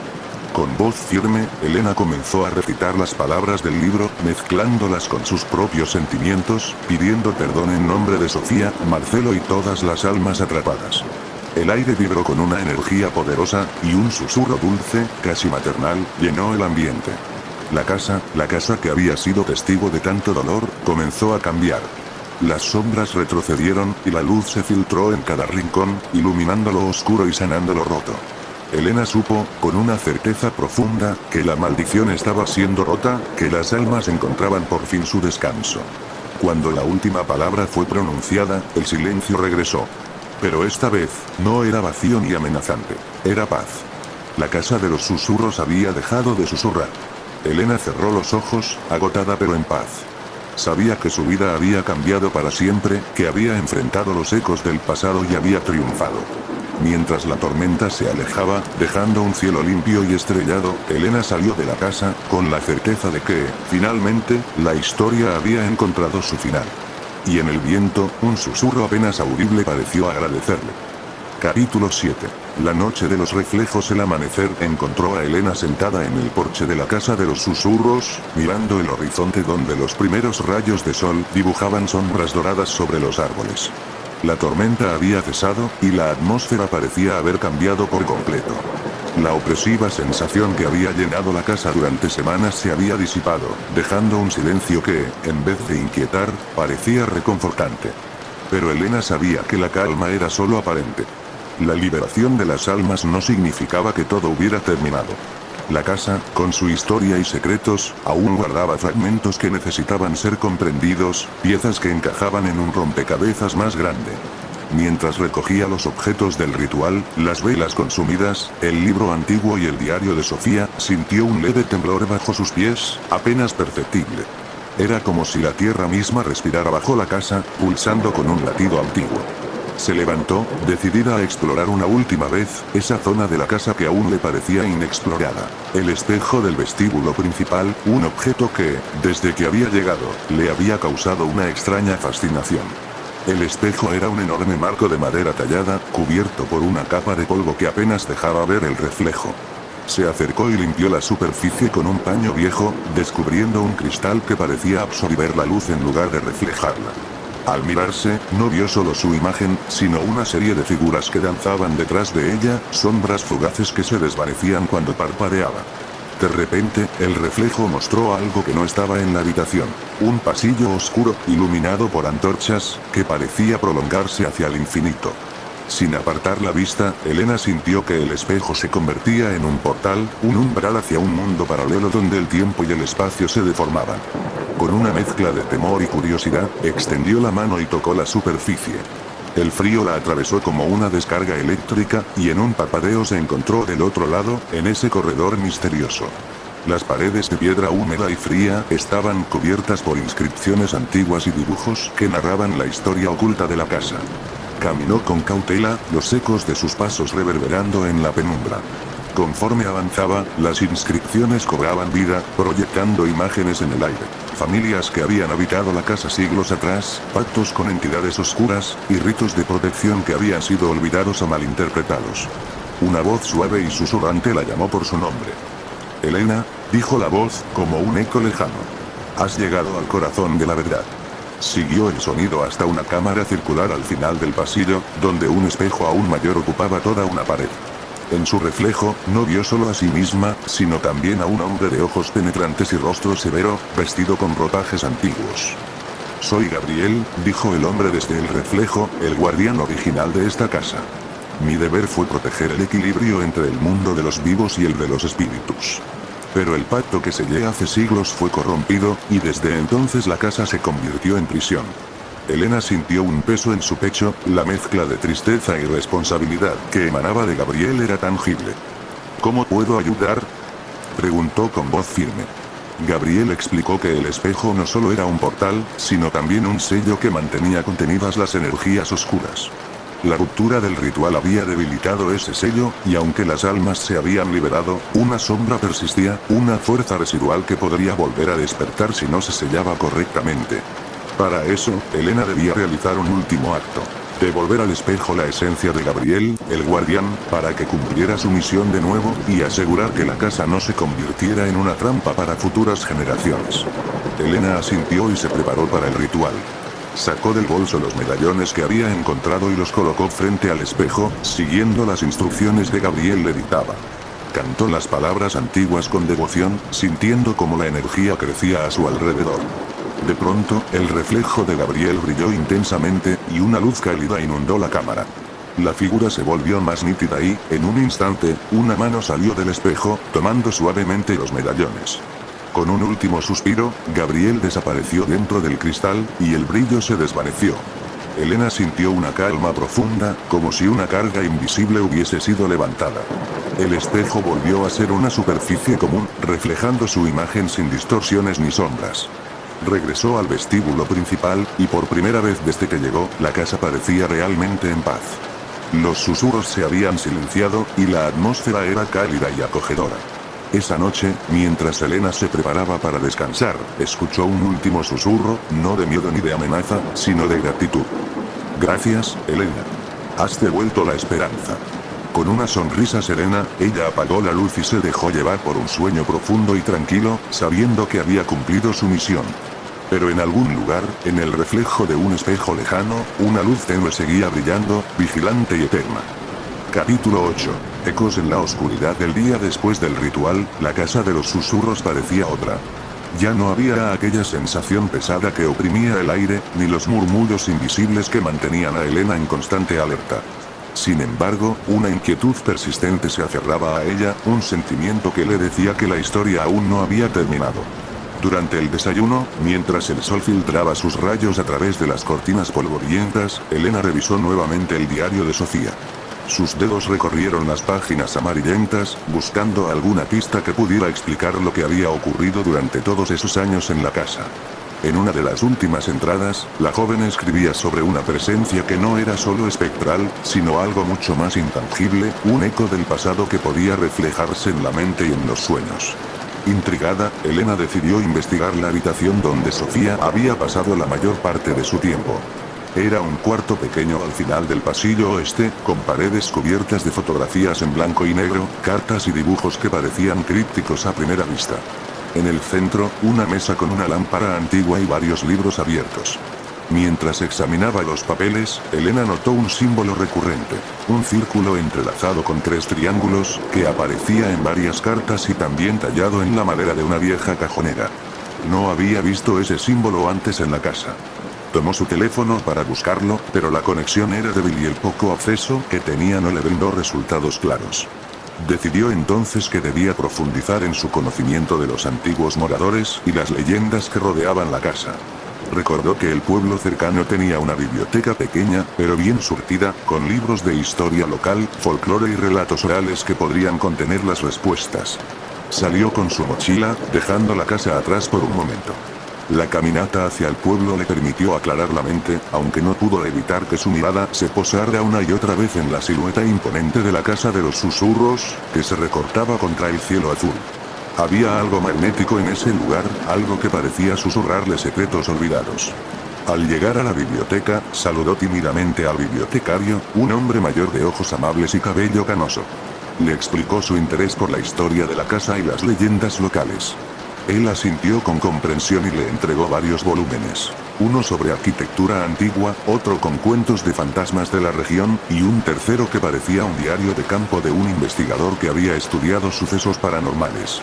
Con voz firme, Elena comenzó a recitar las palabras del libro, mezclándolas con sus propios sentimientos, pidiendo perdón en nombre de Sofía, Marcelo y todas las almas atrapadas. El aire vibró con una energía poderosa, y un susurro dulce, casi maternal, llenó el ambiente. La casa que había sido testigo de tanto dolor, comenzó a cambiar. Las sombras retrocedieron, y la luz se filtró en cada rincón, iluminando lo oscuro y sanando lo roto. Elena supo, con una certeza profunda, que la maldición estaba siendo rota, que las almas encontraban por fin su descanso. Cuando la última palabra fue pronunciada, el silencio regresó. Pero esta vez, no era vacío ni amenazante, era paz. La casa de los susurros había dejado de susurrar. Elena cerró los ojos, agotada pero en paz. Sabía que su vida había cambiado para siempre, que había enfrentado los ecos del pasado y había triunfado. Mientras la tormenta se alejaba, dejando un cielo limpio y estrellado, Elena salió de la casa, con la certeza de que, finalmente, la historia había encontrado su final. Y en el viento, un susurro apenas audible pareció agradecerle. Capítulo 7. La noche de los reflejos. El amanecer encontró a Elena sentada en el porche de la casa de los susurros, mirando el horizonte donde los primeros rayos de sol dibujaban sombras doradas sobre los árboles. La tormenta había cesado, y la atmósfera parecía haber cambiado por completo. La opresiva sensación que había llenado la casa durante semanas se había disipado, dejando un silencio que, en vez de inquietar, parecía reconfortante. Pero Elena sabía que la calma era solo aparente. La liberación de las almas no significaba que todo hubiera terminado. La casa, con su historia y secretos, aún guardaba fragmentos que necesitaban ser comprendidos, piezas que encajaban en un rompecabezas más grande. Mientras recogía los objetos del ritual, las velas consumidas, el libro antiguo y el diario de Sofía, sintió un leve temblor bajo sus pies, apenas perceptible. Era como si la tierra misma respirara bajo la casa, pulsando con un latido antiguo. Se levantó, decidida a explorar una última vez, esa zona de la casa que aún le parecía inexplorada. El espejo del vestíbulo principal, un objeto que, desde que había llegado, le había causado una extraña fascinación. El espejo era un enorme marco de madera tallada, cubierto por una capa de polvo que apenas dejaba ver el reflejo. Se acercó y limpió la superficie con un paño viejo, descubriendo un cristal que parecía absorber la luz en lugar de reflejarla. Al mirarse, no vio solo su imagen, sino una serie de figuras que danzaban detrás de ella, sombras fugaces que se desvanecían cuando parpadeaba. De repente, el reflejo mostró algo que no estaba en la habitación. Un pasillo oscuro, iluminado por antorchas, que parecía prolongarse hacia el infinito. Sin apartar la vista, Elena sintió que el espejo se convertía en un portal, un umbral hacia un mundo paralelo donde el tiempo y el espacio se deformaban. Con una mezcla de temor y curiosidad, extendió la mano y tocó la superficie. El frío la atravesó como una descarga eléctrica, y en un parpadeo se encontró del otro lado, en ese corredor misterioso. Las paredes de piedra húmeda y fría estaban cubiertas por inscripciones antiguas y dibujos que narraban la historia oculta de la casa. Caminó con cautela, los ecos de sus pasos reverberando en la penumbra. Conforme avanzaba, las inscripciones cobraban vida, proyectando imágenes en el aire. Familias que habían habitado la casa siglos atrás, pactos con entidades oscuras, y ritos de protección que habían sido olvidados o malinterpretados. Una voz suave y susurrante la llamó por su nombre. Elena, dijo la voz, como un eco lejano. Has llegado al corazón de la verdad. Siguió el sonido hasta una cámara circular al final del pasillo, donde un espejo aún mayor ocupaba toda una pared. En su reflejo, no vio solo a sí misma, sino también a un hombre de ojos penetrantes y rostro severo, vestido con ropajes antiguos. Soy Gabriel, dijo el hombre desde el reflejo, el guardián original de esta casa. Mi deber fue proteger el equilibrio entre el mundo de los vivos y el de los espíritus. Pero el pacto que sellé hace siglos fue corrompido, y desde entonces la casa se convirtió en prisión. Elena sintió un peso en su pecho, la mezcla de tristeza y responsabilidad que emanaba de Gabriel era tangible. ¿Cómo puedo ayudar?, preguntó con voz firme. Gabriel explicó que el espejo no solo era un portal, sino también un sello que mantenía contenidas las energías oscuras. La ruptura del ritual había debilitado ese sello, y aunque las almas se habían liberado, una sombra persistía, una fuerza residual que podría volver a despertar si no se sellaba correctamente. Para eso, Elena debía realizar un último acto. Devolver al espejo la esencia de Gabriel, el guardián, para que cumpliera su misión de nuevo, y asegurar que la casa no se convirtiera en una trampa para futuras generaciones. Elena asintió y se preparó para el ritual. Sacó del bolso los medallones que había encontrado y los colocó frente al espejo, siguiendo las instrucciones que Gabriel le dictaba. Cantó las palabras antiguas con devoción, sintiendo cómo la energía crecía a su alrededor. De pronto, el reflejo de Gabriel brilló intensamente, y una luz cálida inundó la cámara. La figura se volvió más nítida y, en un instante, una mano salió del espejo, tomando suavemente los medallones. Con un último suspiro, Gabriel desapareció dentro del cristal, y el brillo se desvaneció. Elena sintió una calma profunda, como si una carga invisible hubiese sido levantada. El espejo volvió a ser una superficie común, reflejando su imagen sin distorsiones ni sombras. Regresó al vestíbulo principal, y por primera vez desde que llegó, la casa parecía realmente en paz. Los susurros se habían silenciado, y la atmósfera era cálida y acogedora. Esa noche, mientras Elena se preparaba para descansar, escuchó un último susurro, no de miedo ni de amenaza, sino de gratitud. Gracias, Elena. Has devuelto la esperanza. Con una sonrisa serena, ella apagó la luz y se dejó llevar por un sueño profundo y tranquilo, sabiendo que había cumplido su misión. Pero en algún lugar, en el reflejo de un espejo lejano, una luz tenue seguía brillando, vigilante y eterna. Capítulo 8. Ecos en la oscuridad del día después del ritual, la casa de los susurros parecía otra. Ya no había aquella sensación pesada que oprimía el aire, ni los murmullos invisibles que mantenían a Elena en constante alerta. Sin embargo, una inquietud persistente se aferraba a ella, un sentimiento que le decía que la historia aún no había terminado. Durante el desayuno, mientras el sol filtraba sus rayos a través de las cortinas polvorientas, Elena revisó nuevamente el diario de Sofía. Sus dedos recorrieron las páginas amarillentas, buscando alguna pista que pudiera explicar lo que había ocurrido durante todos esos años en la casa. En una de las últimas entradas, la joven escribía sobre una presencia que no era solo espectral, sino algo mucho más intangible, un eco del pasado que podía reflejarse en la mente y en los sueños. Intrigada, Elena decidió investigar la habitación donde Sofía había pasado la mayor parte de su tiempo. Era un cuarto pequeño al final del pasillo oeste, con paredes cubiertas de fotografías en blanco y negro, cartas y dibujos que parecían crípticos a primera vista. En el centro, una mesa con una lámpara antigua y varios libros abiertos. Mientras examinaba los papeles, Elena notó un símbolo recurrente, un círculo entrelazado con 3 triángulos, que aparecía en varias cartas y también tallado en la madera de una vieja cajonera. No había visto ese símbolo antes en la casa. Tomó su teléfono para buscarlo, pero la conexión era débil y el poco acceso que tenía no le brindó resultados claros. Decidió entonces que debía profundizar en su conocimiento de los antiguos moradores y las leyendas que rodeaban la casa. Recordó que el pueblo cercano tenía una biblioteca pequeña, pero bien surtida, con libros de historia local, folclore y relatos orales que podrían contener las respuestas. Salió con su mochila, dejando la casa atrás por un momento. La caminata hacia el pueblo le permitió aclarar la mente, aunque no pudo evitar que su mirada se posara una y otra vez en la silueta imponente de la casa de los susurros, que se recortaba contra el cielo azul. Había algo magnético en ese lugar, algo que parecía susurrarle secretos olvidados. Al llegar a la biblioteca, saludó tímidamente al bibliotecario, un hombre mayor de ojos amables y cabello canoso. Le explicó su interés por la historia de la casa y las leyendas locales. Él asintió con comprensión y le entregó varios volúmenes. Uno sobre arquitectura antigua, otro con cuentos de fantasmas de la región, y un tercero que parecía un diario de campo de un investigador que había estudiado sucesos paranormales.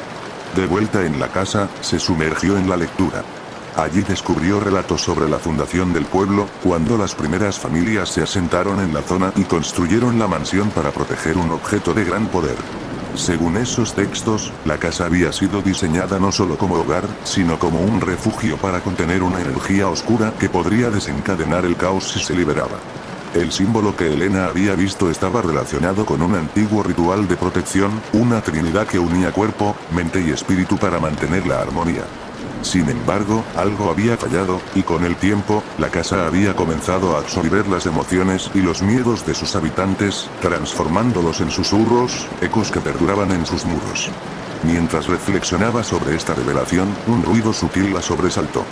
De vuelta en la casa, se sumergió en la lectura. Allí descubrió relatos sobre la fundación del pueblo, cuando las primeras familias se asentaron en la zona y construyeron la mansión para proteger un objeto de gran poder. Según esos textos, la casa había sido diseñada no solo como hogar, sino como un refugio para contener una energía oscura que podría desencadenar el caos si se liberaba. El símbolo que Elena había visto estaba relacionado con un antiguo ritual de protección, una trinidad que unía cuerpo, mente y espíritu para mantener la armonía. Sin embargo, algo había fallado, y con el tiempo, la casa había comenzado a absorber las emociones y los miedos de sus habitantes, transformándolos en susurros, ecos que perduraban en sus muros. Mientras reflexionaba sobre esta revelación, un ruido sutil la sobresaltó.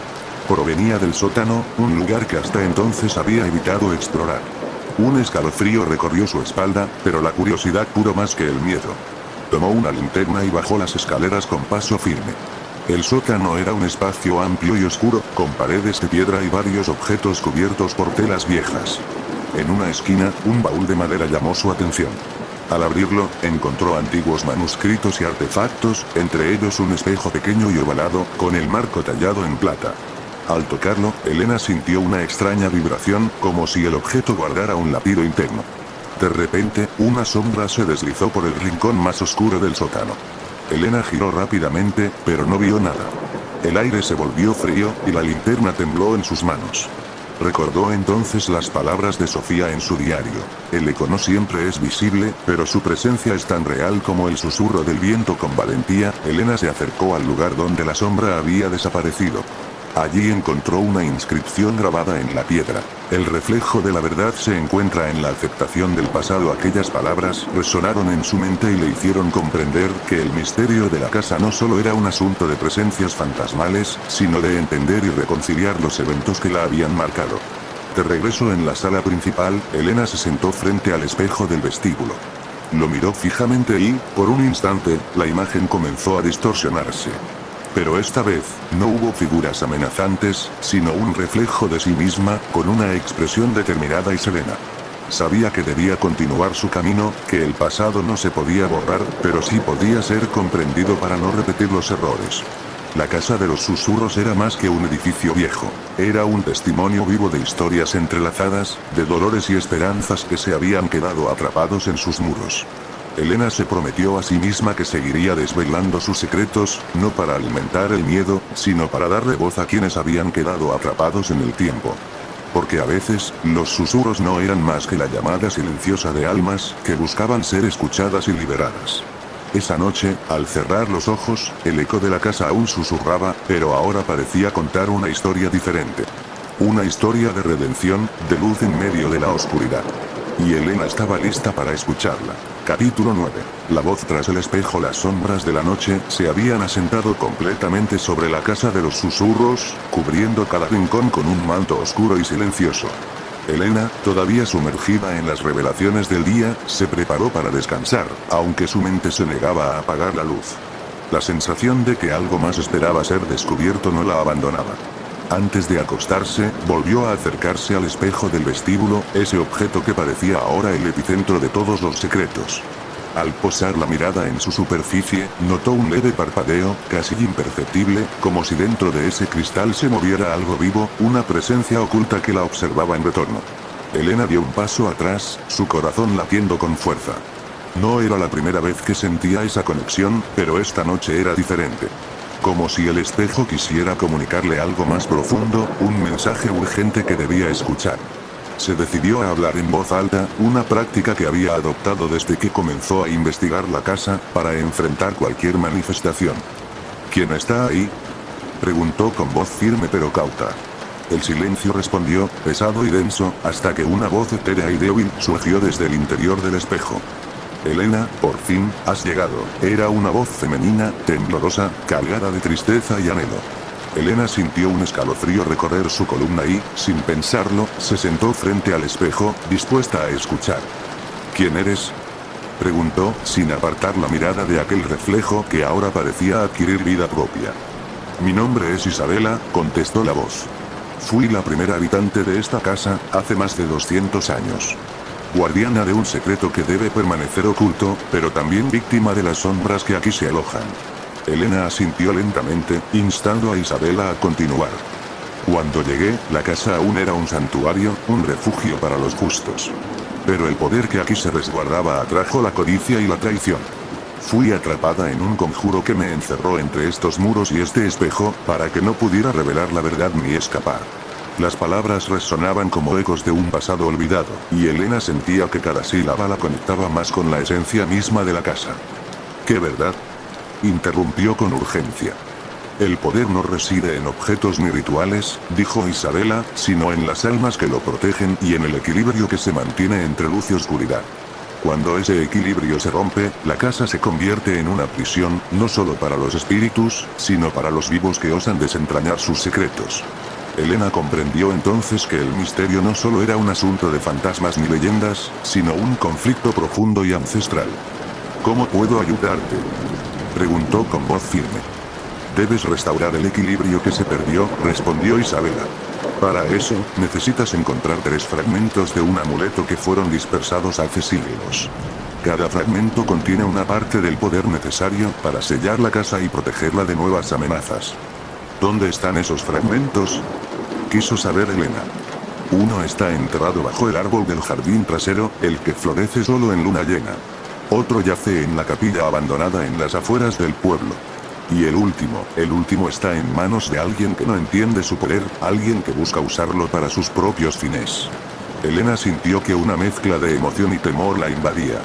Provenía del sótano, un lugar que hasta entonces había evitado explorar. Un escalofrío recorrió su espalda, pero la curiosidad pudo más que el miedo. Tomó una linterna y bajó las escaleras con paso firme. El sótano era un espacio amplio y oscuro, con paredes de piedra y varios objetos cubiertos por telas viejas. En una esquina, un baúl de madera llamó su atención. Al abrirlo, encontró antiguos manuscritos y artefactos, entre ellos un espejo pequeño y ovalado, con el marco tallado en plata. Al tocarlo, Elena sintió una extraña vibración, como si el objeto guardara un latido interno. De repente, una sombra se deslizó por el rincón más oscuro del sótano. Elena giró rápidamente, pero no vio nada. El aire se volvió frío, y la linterna tembló en sus manos. Recordó entonces las palabras de Sofía en su diario. El eco no siempre es visible, pero su presencia es tan real como el susurro del viento. Con valentía, Elena se acercó al lugar donde la sombra había desaparecido. Allí encontró una inscripción grabada en la piedra. El reflejo de la verdad se encuentra en la aceptación del pasado. Aquellas palabras resonaron en su mente y le hicieron comprender que el misterio de la casa no solo era un asunto de presencias fantasmales, sino de entender y reconciliar los eventos que la habían marcado. De regreso en la sala principal, Elena se sentó frente al espejo del vestíbulo. Lo miró fijamente y, por un instante, la imagen comenzó a distorsionarse. Pero esta vez, no hubo figuras amenazantes, sino un reflejo de sí misma, con una expresión determinada y serena. Sabía que debía continuar su camino, que el pasado no se podía borrar, pero sí podía ser comprendido para no repetir los errores. La casa de los susurros era más que un edificio viejo. Era un testimonio vivo de historias entrelazadas, de dolores y esperanzas que se habían quedado atrapados en sus muros. Elena se prometió a sí misma que seguiría desvelando sus secretos, no para alimentar el miedo, sino para darle voz a quienes habían quedado atrapados en el tiempo. Porque a veces, los susurros no eran más que la llamada silenciosa de almas, que buscaban ser escuchadas y liberadas. Esa noche, al cerrar los ojos, el eco de la casa aún susurraba, pero ahora parecía contar una historia diferente. Una historia de redención, de luz en medio de la oscuridad. Y Elena estaba lista para escucharla. Capítulo 9. La voz tras el espejo. Las sombras de la noche se habían asentado completamente sobre la casa de los susurros, cubriendo cada rincón con un manto oscuro y silencioso. Elena, todavía sumergida en las revelaciones del día, se preparó para descansar, aunque su mente se negaba a apagar la luz. La sensación de que algo más esperaba ser descubierto no la abandonaba. Antes de acostarse, volvió a acercarse al espejo del vestíbulo, ese objeto que parecía ahora el epicentro de todos los secretos. Al posar la mirada en su superficie, notó un leve parpadeo, casi imperceptible, como si dentro de ese cristal se moviera algo vivo, una presencia oculta que la observaba en retorno. Elena dio un paso atrás, su corazón latiendo con fuerza. No era la primera vez que sentía esa conexión, pero esta noche era diferente. Como si el espejo quisiera comunicarle algo más profundo, un mensaje urgente que debía escuchar. Se decidió a hablar en voz alta, una práctica que había adoptado desde que comenzó a investigar la casa, para enfrentar cualquier manifestación. ¿Quién está ahí?, preguntó con voz firme pero cauta. El silencio respondió, pesado y denso, hasta que una voz etérea y débil surgió desde el interior del espejo. Elena, por fin, has llegado. Era una voz femenina, temblorosa, cargada de tristeza y anhelo. Elena sintió un escalofrío recorrer su columna y, sin pensarlo, se sentó frente al espejo, dispuesta a escuchar. ¿Quién eres?, preguntó, sin apartar la mirada de aquel reflejo que ahora parecía adquirir vida propia. Mi nombre es Isabela, contestó la voz. Fui la primera habitante de esta casa, hace más de 200 años. Guardiana de un secreto que debe permanecer oculto, pero también víctima de las sombras que aquí se alojan. Elena asintió lentamente, instando a Isabela a continuar. Cuando llegué, la casa aún era un santuario, un refugio para los justos. Pero el poder que aquí se resguardaba atrajo la codicia y la traición. Fui atrapada en un conjuro que me encerró entre estos muros y este espejo, para que no pudiera revelar la verdad ni escapar. Las palabras resonaban como ecos de un pasado olvidado, y Elena sentía que cada sílaba la conectaba más con la esencia misma de la casa. ¿Qué verdad? Interrumpió con urgencia. El poder no reside en objetos ni rituales, dijo Isabela, sino en las almas que lo protegen y en el equilibrio que se mantiene entre luz y oscuridad. Cuando ese equilibrio se rompe, la casa se convierte en una prisión, no solo para los espíritus, sino para los vivos que osan desentrañar sus secretos. Elena comprendió entonces que el misterio no solo era un asunto de fantasmas ni leyendas, sino un conflicto profundo y ancestral. ¿Cómo puedo ayudarte?, preguntó con voz firme. Debes restaurar el equilibrio que se perdió, respondió Isabela. Para eso, necesitas encontrar 3 fragmentos de un amuleto que fueron dispersados hace siglos. Cada fragmento contiene una parte del poder necesario para sellar la casa y protegerla de nuevas amenazas. ¿Dónde están esos fragmentos?, quiso saber Elena. Uno está enterrado bajo el árbol del jardín trasero, el que florece solo en luna llena. Otro yace en la capilla abandonada en las afueras del pueblo. Y el último está en manos de alguien que no entiende su poder, alguien que busca usarlo para sus propios fines. Elena sintió que una mezcla de emoción y temor la invadía.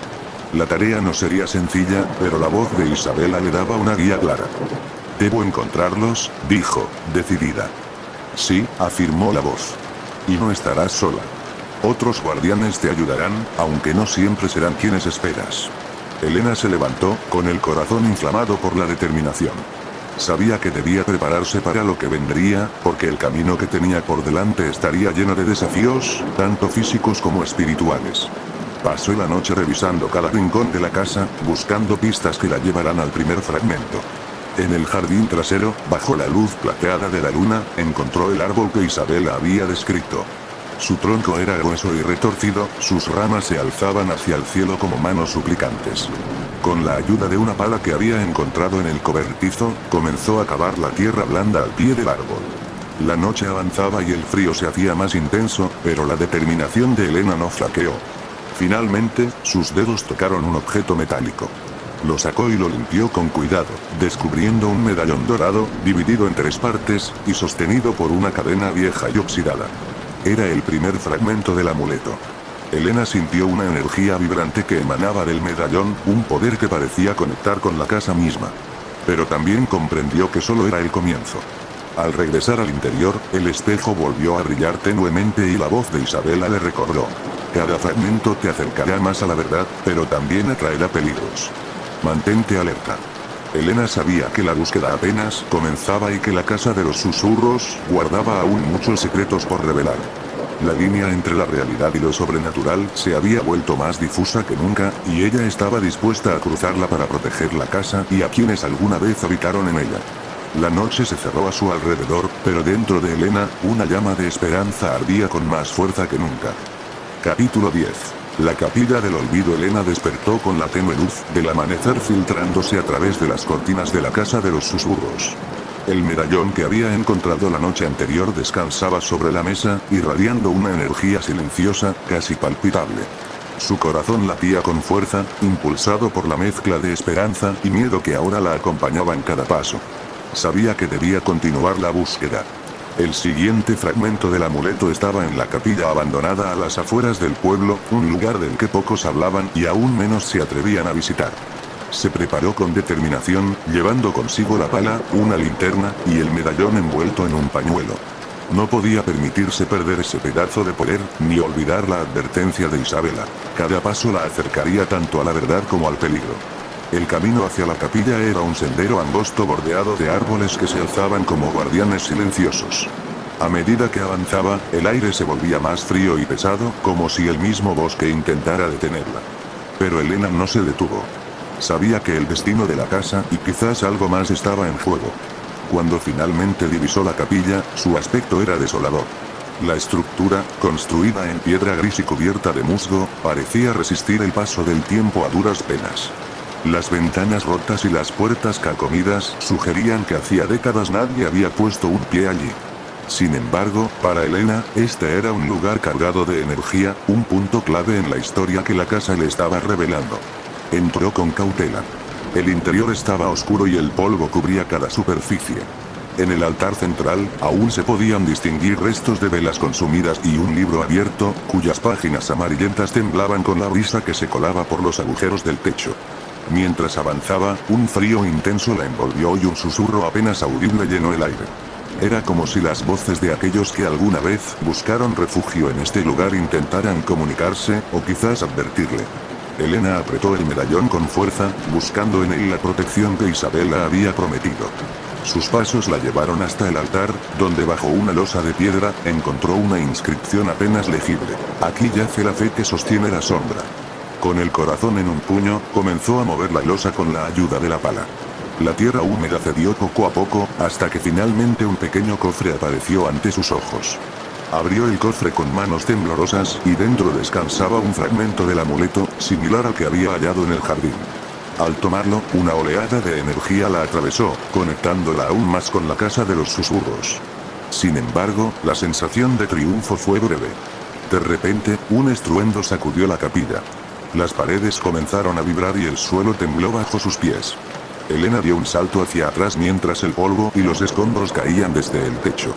La tarea no sería sencilla, pero la voz de Isabela le daba una guía clara. Debo encontrarlos, dijo, decidida. Sí, afirmó la voz. Y no estarás sola. Otros guardianes te ayudarán, aunque no siempre serán quienes esperas. Elena se levantó, con el corazón inflamado por la determinación. Sabía que debía prepararse para lo que vendría, porque el camino que tenía por delante estaría lleno de desafíos, tanto físicos como espirituales. Pasó la noche revisando cada rincón de la casa, buscando pistas que la llevaran al primer fragmento. En el jardín trasero, bajo la luz plateada de la luna, encontró el árbol que Isabela había descrito. Su tronco era grueso y retorcido, sus ramas se alzaban hacia el cielo como manos suplicantes. Con la ayuda de una pala que había encontrado en el cobertizo, comenzó a cavar la tierra blanda al pie del árbol. La noche avanzaba y el frío se hacía más intenso, pero la determinación de Elena no flaqueó. Finalmente, sus dedos tocaron un objeto metálico. Lo sacó y lo limpió con cuidado, descubriendo un medallón dorado, dividido en 3 partes, y sostenido por una cadena vieja y oxidada. Era el primer fragmento del amuleto. Elena sintió una energía vibrante que emanaba del medallón, un poder que parecía conectar con la casa misma. Pero también comprendió que solo era el comienzo. Al regresar al interior, el espejo volvió a brillar tenuemente y la voz de Isabela le recordó. Cada fragmento te acercará más a la verdad, pero también atraerá peligros. Mantente alerta. Elena sabía que la búsqueda apenas comenzaba y que la casa de los susurros guardaba aún muchos secretos por revelar. La línea entre la realidad y lo sobrenatural se había vuelto más difusa que nunca, y ella estaba dispuesta a cruzarla para proteger la casa y a quienes alguna vez habitaron en ella. La noche se cerró a su alrededor, pero dentro de Elena, una llama de esperanza ardía con más fuerza que nunca. Capítulo 10. La capilla del olvido. Elena despertó con la tenue luz del amanecer filtrándose a través de las cortinas de la casa de los susurros. El medallón que había encontrado la noche anterior descansaba sobre la mesa, irradiando una energía silenciosa, casi palpitable. Su corazón latía con fuerza, impulsado por la mezcla de esperanza y miedo que ahora la acompañaba en cada paso. Sabía que debía continuar la búsqueda. El siguiente fragmento del amuleto estaba en la capilla abandonada a las afueras del pueblo, un lugar del que pocos hablaban y aún menos se atrevían a visitar. Se preparó con determinación, llevando consigo la pala, una linterna, y el medallón envuelto en un pañuelo. No podía permitirse perder ese pedazo de poder, ni olvidar la advertencia de Isabela. Cada paso la acercaría tanto a la verdad como al peligro. El camino hacia la capilla era un sendero angosto bordeado de árboles que se alzaban como guardianes silenciosos. A medida que avanzaba, el aire se volvía más frío y pesado, como si el mismo bosque intentara detenerla. Pero Elena no se detuvo. Sabía que el destino de la casa, y quizás algo más, estaba en juego. Cuando finalmente divisó la capilla, su aspecto era desolador. La estructura, construida en piedra gris y cubierta de musgo, parecía resistir el paso del tiempo a duras penas. Las ventanas rotas y las puertas carcomidas sugerían que hacía décadas nadie había puesto un pie allí. Sin embargo, para Elena, este era un lugar cargado de energía, un punto clave en la historia que la casa le estaba revelando. Entró con cautela. El interior estaba oscuro y el polvo cubría cada superficie. En el altar central, aún se podían distinguir restos de velas consumidas y un libro abierto, cuyas páginas amarillentas temblaban con la brisa que se colaba por los agujeros del techo. Mientras avanzaba, un frío intenso la envolvió y un susurro apenas audible llenó el aire. Era como si las voces de aquellos que alguna vez buscaron refugio en este lugar intentaran comunicarse, o quizás advertirle. Elena apretó el medallón con fuerza, buscando en él la protección que Isabela había prometido. Sus pasos la llevaron hasta el altar, donde bajo una losa de piedra, encontró una inscripción apenas legible. Aquí yace la fe que sostiene la sombra. Con el corazón en un puño, comenzó a mover la losa con la ayuda de la pala. La tierra húmeda cedió poco a poco, hasta que finalmente un pequeño cofre apareció ante sus ojos. Abrió el cofre con manos temblorosas, y dentro descansaba un fragmento del amuleto, similar al que había hallado en el jardín. Al tomarlo, una oleada de energía la atravesó, conectándola aún más con la casa de los susurros. Sin embargo, la sensación de triunfo fue breve. De repente, un estruendo sacudió la capilla. Las paredes comenzaron a vibrar y el suelo tembló bajo sus pies. Elena dio un salto hacia atrás mientras el polvo y los escombros caían desde el techo.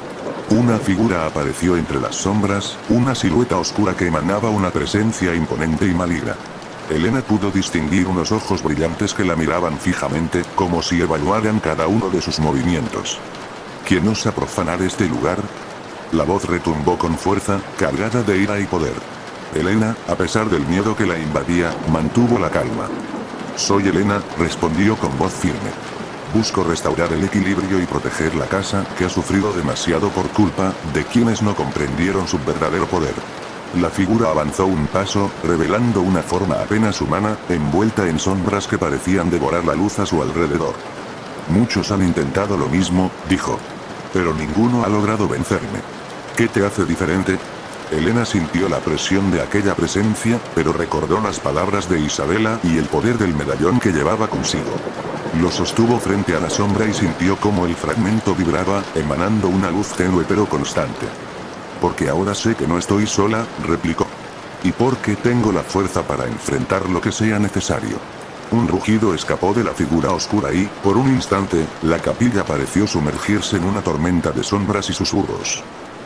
Una figura apareció entre las sombras, una silueta oscura que emanaba una presencia imponente y maligna. Elena pudo distinguir unos ojos brillantes que la miraban fijamente, como si evaluaran cada uno de sus movimientos. ¿Quién osa profanar este lugar? La voz retumbó con fuerza, cargada de ira y poder. Elena, a pesar del miedo que la invadía, mantuvo la calma. Soy Elena, respondió con voz firme. Busco restaurar el equilibrio y proteger la casa, que ha sufrido demasiado por culpa de quienes no comprendieron su verdadero poder. La figura avanzó un paso, revelando una forma apenas humana, envuelta en sombras que parecían devorar la luz a su alrededor. Muchos han intentado lo mismo, dijo. Pero ninguno ha logrado vencerme. ¿Qué te hace diferente? Elena sintió la presión de aquella presencia, pero recordó las palabras de Isabela y el poder del medallón que llevaba consigo. Lo sostuvo frente a la sombra y sintió cómo el fragmento vibraba, emanando una luz tenue pero constante. Porque ahora sé que no estoy sola, replicó. Y porque tengo la fuerza para enfrentar lo que sea necesario. Un rugido escapó de la figura oscura y, por un instante, la capilla pareció sumergirse en una tormenta de sombras y susurros.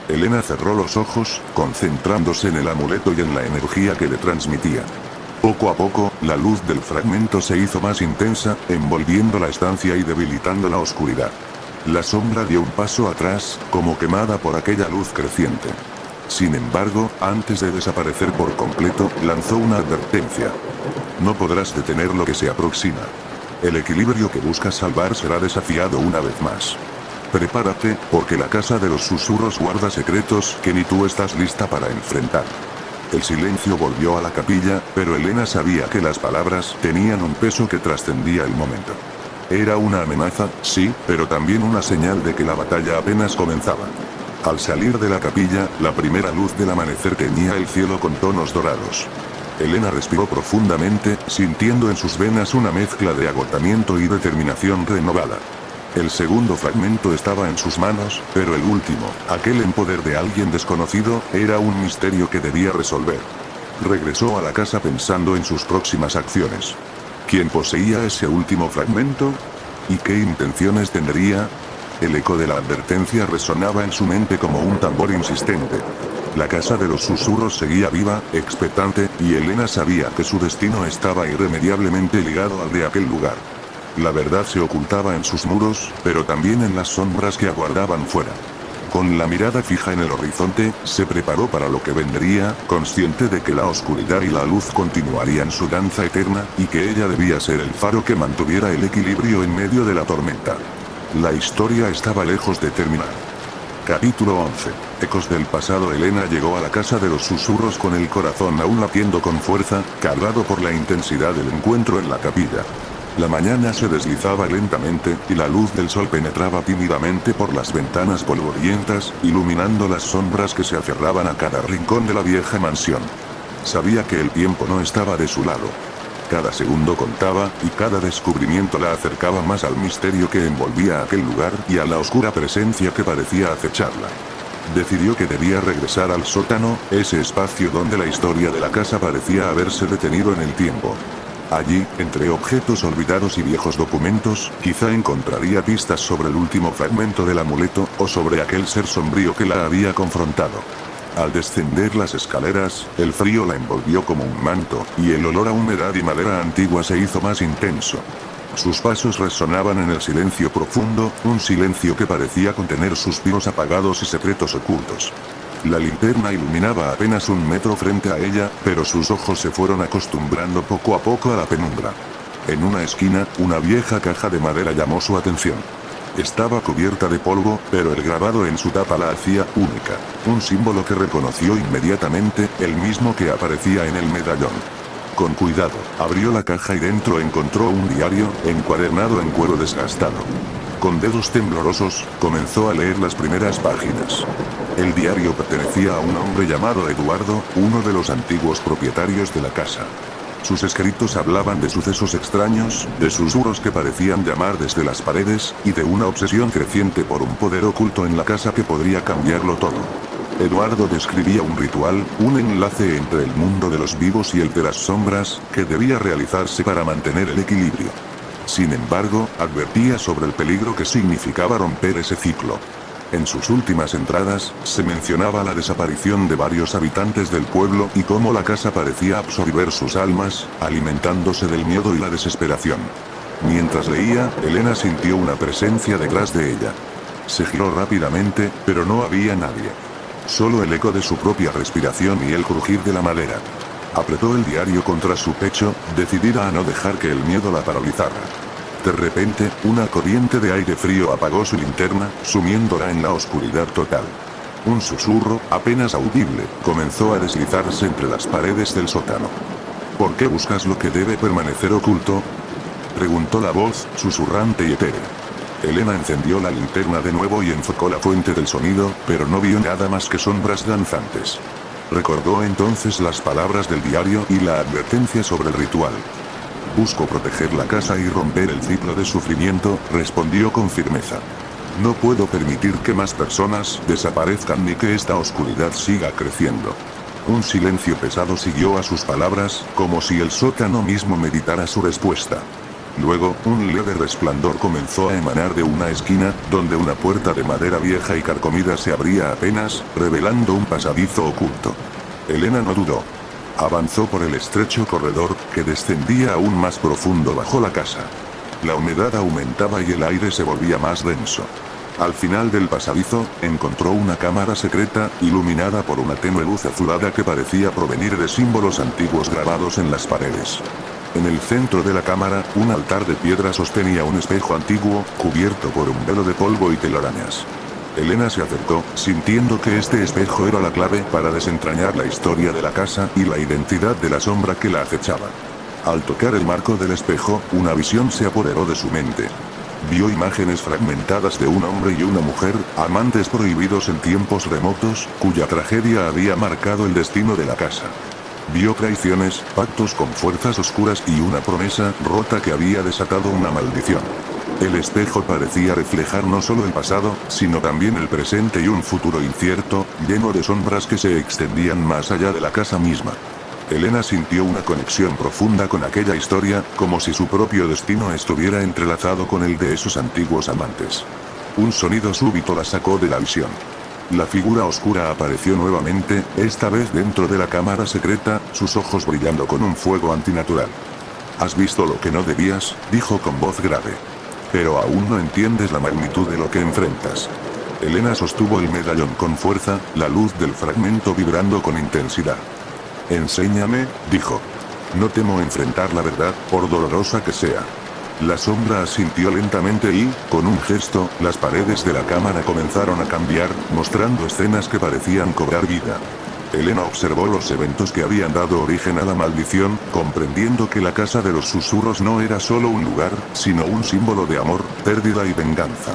Elena cerró los ojos, concentrándose en el amuleto y en la energía que le transmitía. Poco a poco, la luz del fragmento se hizo más intensa, envolviendo la estancia y debilitando la oscuridad. La sombra dio un paso atrás, como quemada por aquella luz creciente. Sin embargo, antes de desaparecer por completo, lanzó una advertencia. No podrás detener lo que se aproxima. El equilibrio que buscas salvar será desafiado una vez más. Prepárate, porque la casa de los susurros guarda secretos que ni tú estás lista para enfrentar. El silencio volvió a la capilla, pero Elena sabía que las palabras tenían un peso que trascendía el momento. Era una amenaza, sí, pero también una señal de que la batalla apenas comenzaba. Al salir de la capilla, la primera luz del amanecer teñía el cielo con tonos dorados. Elena respiró profundamente, sintiendo en sus venas una mezcla de agotamiento y determinación renovada. El segundo fragmento estaba en sus manos, pero el último, aquel en poder de alguien desconocido, era un misterio que debía resolver. Regresó a la casa pensando en sus próximas acciones. ¿Quién poseía ese último fragmento? ¿Y qué intenciones tendría? El eco de la advertencia resonaba en su mente como un tambor insistente. La casa de los susurros seguía viva, expectante, y Elena sabía que su destino estaba irremediablemente ligado al de aquel lugar. La verdad se ocultaba en sus muros, pero también en las sombras que aguardaban fuera. Con la mirada fija en el horizonte, se preparó para lo que vendría, consciente de que la oscuridad y la luz continuarían su danza eterna, y que ella debía ser el faro que mantuviera el equilibrio en medio de la tormenta. La historia estaba lejos de terminar. Capítulo 11. Ecos del pasado. Elena llegó a la casa de los susurros con el corazón aún latiendo con fuerza, cargado por la intensidad del encuentro en la capilla. La mañana se deslizaba lentamente, y la luz del sol penetraba tímidamente por las ventanas polvorientas, iluminando las sombras que se aferraban a cada rincón de la vieja mansión. Sabía que el tiempo no estaba de su lado. Cada segundo contaba, y cada descubrimiento la acercaba más al misterio que envolvía aquel lugar y a la oscura presencia que parecía acecharla. Decidió que debía regresar al sótano, ese espacio donde la historia de la casa parecía haberse detenido en el tiempo. Allí, entre objetos olvidados y viejos documentos, quizá encontraría pistas sobre el último fragmento del amuleto, o sobre aquel ser sombrío que la había confrontado. Al descender las escaleras, el frío la envolvió como un manto, y el olor a humedad y madera antigua se hizo más intenso. Sus pasos resonaban en el silencio profundo, un silencio que parecía contener suspiros apagados y secretos ocultos. La linterna iluminaba apenas 1 metro frente a ella, pero sus ojos se fueron acostumbrando poco a poco a la penumbra. En una esquina, una vieja caja de madera llamó su atención. Estaba cubierta de polvo, pero el grabado en su tapa la hacía única. Un símbolo que reconoció inmediatamente, el mismo que aparecía en el medallón. Con cuidado, abrió la caja y dentro encontró un diario, encuadernado en cuero desgastado. Con dedos temblorosos, comenzó a leer las primeras páginas. El diario pertenecía a un hombre llamado Eduardo, uno de los antiguos propietarios de la casa. Sus escritos hablaban de sucesos extraños, de susurros que parecían llamar desde las paredes, y de una obsesión creciente por un poder oculto en la casa que podría cambiarlo todo. Eduardo describía un ritual, un enlace entre el mundo de los vivos y el de las sombras, que debía realizarse para mantener el equilibrio. Sin embargo, advertía sobre el peligro que significaba romper ese ciclo. En sus últimas entradas, se mencionaba la desaparición de varios habitantes del pueblo y cómo la casa parecía absorber sus almas, alimentándose del miedo y la desesperación. Mientras leía, Elena sintió una presencia detrás de ella. Se giró rápidamente, pero no había nadie. Solo el eco de su propia respiración y el crujir de la madera. Apretó el diario contra su pecho, decidida a no dejar que el miedo la paralizara. De repente, una corriente de aire frío apagó su linterna, sumiéndola en la oscuridad total. Un susurro, apenas audible, comenzó a deslizarse entre las paredes del sótano. ¿Por qué buscas lo que debe permanecer oculto?, preguntó la voz, susurrante y etérea. Elena encendió la linterna de nuevo y enfocó la fuente del sonido, pero no vio nada más que sombras danzantes. Recordó entonces las palabras del diario y la advertencia sobre el ritual. Busco proteger la casa y romper el ciclo de sufrimiento, respondió con firmeza. No puedo permitir que más personas desaparezcan ni que esta oscuridad siga creciendo. Un silencio pesado siguió a sus palabras, como si el sótano mismo meditara su respuesta. Luego, un leve resplandor comenzó a emanar de una esquina, donde una puerta de madera vieja y carcomida se abría apenas, revelando un pasadizo oculto. Elena no dudó. Avanzó por el estrecho corredor, que descendía aún más profundo bajo la casa. La humedad aumentaba y el aire se volvía más denso. Al final del pasadizo, encontró una cámara secreta, iluminada por una tenue luz azulada que parecía provenir de símbolos antiguos grabados en las paredes. En el centro de la cámara, un altar de piedra sostenía un espejo antiguo, cubierto por un velo de polvo y telarañas. Elena se acercó, sintiendo que este espejo era la clave para desentrañar la historia de la casa y la identidad de la sombra que la acechaba. Al tocar el marco del espejo, una visión se apoderó de su mente. Vio imágenes fragmentadas de un hombre y una mujer, amantes prohibidos en tiempos remotos, cuya tragedia había marcado el destino de la casa. Vio traiciones, pactos con fuerzas oscuras y una promesa rota que había desatado una maldición. El espejo parecía reflejar no solo el pasado, sino también el presente y un futuro incierto, lleno de sombras que se extendían más allá de la casa misma. Elena sintió una conexión profunda con aquella historia, como si su propio destino estuviera entrelazado con el de esos antiguos amantes. Un sonido súbito la sacó de la visión. La figura oscura apareció nuevamente, esta vez dentro de la cámara secreta, sus ojos brillando con un fuego antinatural. «¿Has visto lo que no debías?», dijo con voz grave. «Pero aún no entiendes la magnitud de lo que enfrentas». Elena sostuvo el medallón con fuerza, la luz del fragmento vibrando con intensidad. «Enséñame», dijo. «No temo enfrentar la verdad, por dolorosa que sea». La sombra asintió lentamente y, con un gesto, las paredes de la cámara comenzaron a cambiar, mostrando escenas que parecían cobrar vida. Elena observó los eventos que habían dado origen a la maldición, comprendiendo que la casa de los susurros no era solo un lugar, sino un símbolo de amor, pérdida y venganza.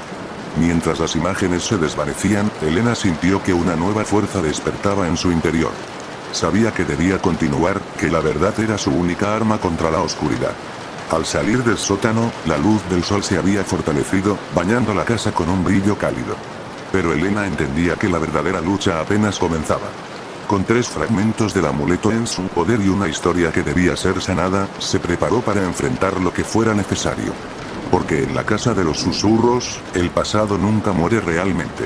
Mientras las imágenes se desvanecían, Elena sintió que una nueva fuerza despertaba en su interior. Sabía que debía continuar, que la verdad era su única arma contra la oscuridad. Al salir del sótano, la luz del sol se había fortalecido, bañando la casa con un brillo cálido. Pero Elena entendía que la verdadera lucha apenas comenzaba. Con 3 fragmentos del amuleto en su poder y una historia que debía ser sanada, se preparó para enfrentar lo que fuera necesario. Porque en la casa de los susurros, el pasado nunca muere realmente.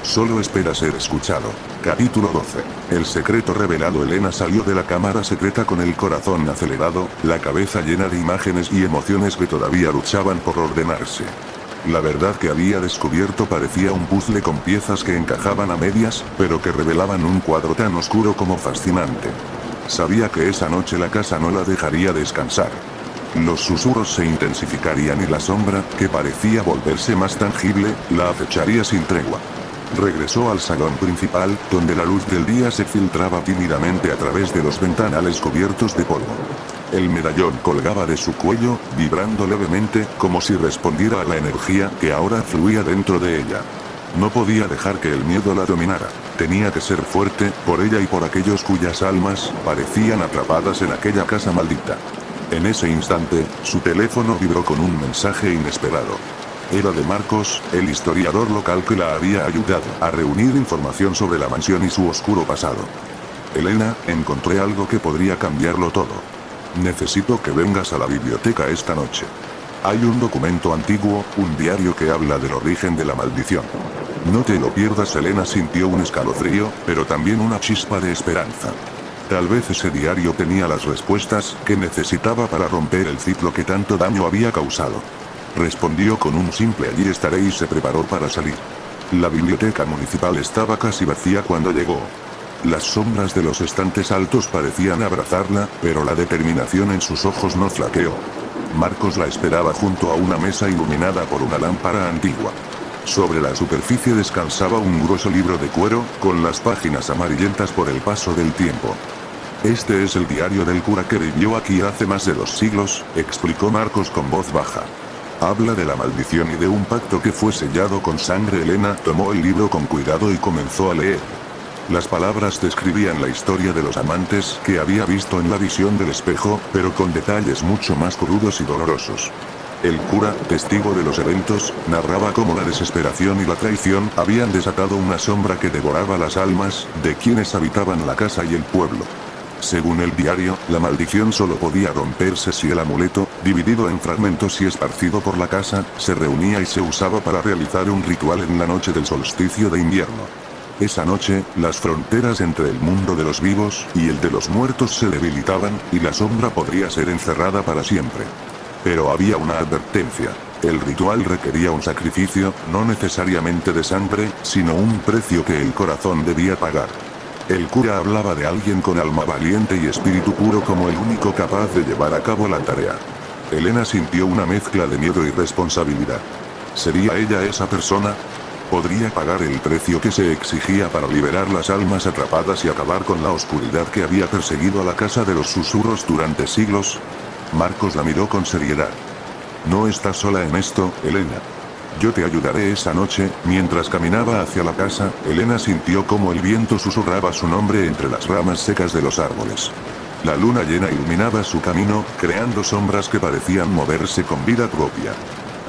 Solo espera ser escuchado. Capítulo 12. El secreto revelado. Elena salió de la cámara secreta con el corazón acelerado, la cabeza llena de imágenes y emociones que todavía luchaban por ordenarse. La verdad que había descubierto parecía un puzzle con piezas que encajaban a medias, pero que revelaban un cuadro tan oscuro como fascinante. Sabía que esa noche la casa no la dejaría descansar. Los susurros se intensificarían y la sombra, que parecía volverse más tangible, la acecharía sin tregua. Regresó al salón principal, donde la luz del día se filtraba tímidamente a través de los ventanales cubiertos de polvo. El medallón colgaba de su cuello, vibrando levemente, como si respondiera a la energía que ahora fluía dentro de ella. No podía dejar que el miedo la dominara. Tenía que ser fuerte, por ella y por aquellos cuyas almas parecían atrapadas en aquella casa maldita. En ese instante, su teléfono vibró con un mensaje inesperado. Era de Marcos, el historiador local que la había ayudado a reunir información sobre la mansión y su oscuro pasado. Elena, encontré algo que podría cambiarlo todo. Necesito que vengas a la biblioteca esta noche. Hay un documento antiguo, un diario que habla del origen de la maldición. No te lo pierdas. Elena sintió un escalofrío, pero también una chispa de esperanza. Tal vez ese diario tenía las respuestas que necesitaba para romper el ciclo que tanto daño había causado. Respondió con un simple allí estaré y se preparó para salir. La biblioteca municipal estaba casi vacía cuando llegó. Las sombras de los estantes altos parecían abrazarla, pero la determinación en sus ojos no flaqueó. Marcos la esperaba junto a una mesa iluminada por una lámpara antigua. Sobre la superficie descansaba un grueso libro de cuero, con las páginas amarillentas por el paso del tiempo. Este es el diario del cura que vivió aquí hace más de 2 siglos, explicó Marcos con voz baja. Habla de la maldición y de un pacto que fue sellado con sangre. Elena tomó el libro con cuidado y comenzó a leer. Las palabras describían la historia de los amantes que había visto en la visión del espejo, pero con detalles mucho más crudos y dolorosos. El cura, testigo de los eventos, narraba cómo la desesperación y la traición habían desatado una sombra que devoraba las almas de quienes habitaban la casa y el pueblo. Según el diario, la maldición solo podía romperse si el amuleto, dividido en fragmentos y esparcido por la casa, se reunía y se usaba para realizar un ritual en la noche del solsticio de invierno. Esa noche, las fronteras entre el mundo de los vivos y el de los muertos se debilitaban, y la sombra podría ser encerrada para siempre. Pero había una advertencia. El ritual requería un sacrificio, no necesariamente de sangre, sino un precio que el corazón debía pagar. El cura hablaba de alguien con alma valiente y espíritu puro como el único capaz de llevar a cabo la tarea. Elena sintió una mezcla de miedo y responsabilidad. ¿Sería ella esa persona? ¿Podría pagar el precio que se exigía para liberar las almas atrapadas y acabar con la oscuridad que había perseguido a la casa de los susurros durante siglos? Marcos la miró con seriedad. No estás sola en esto, Elena. Yo te ayudaré esa noche. Mientras caminaba hacia la casa, Elena sintió como el viento susurraba su nombre entre las ramas secas de los árboles. La luna llena iluminaba su camino, creando sombras que parecían moverse con vida propia.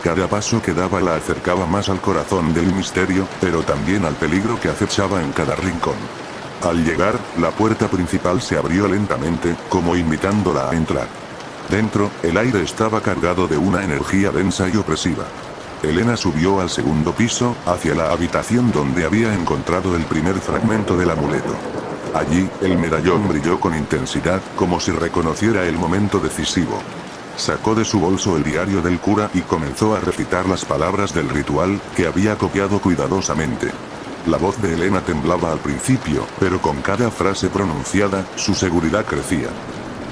Cada paso que daba la acercaba más al corazón del misterio, pero también al peligro que acechaba en cada rincón. Al llegar, la puerta principal se abrió lentamente, como invitándola a entrar. Dentro, el aire estaba cargado de una energía densa y opresiva. Elena subió al segundo piso, hacia la habitación donde había encontrado el primer fragmento del amuleto. Allí, el medallón brilló con intensidad, como si reconociera el momento decisivo. Sacó de su bolso el diario del cura y comenzó a recitar las palabras del ritual, que había copiado cuidadosamente. La voz de Elena temblaba al principio, pero con cada frase pronunciada, su seguridad crecía.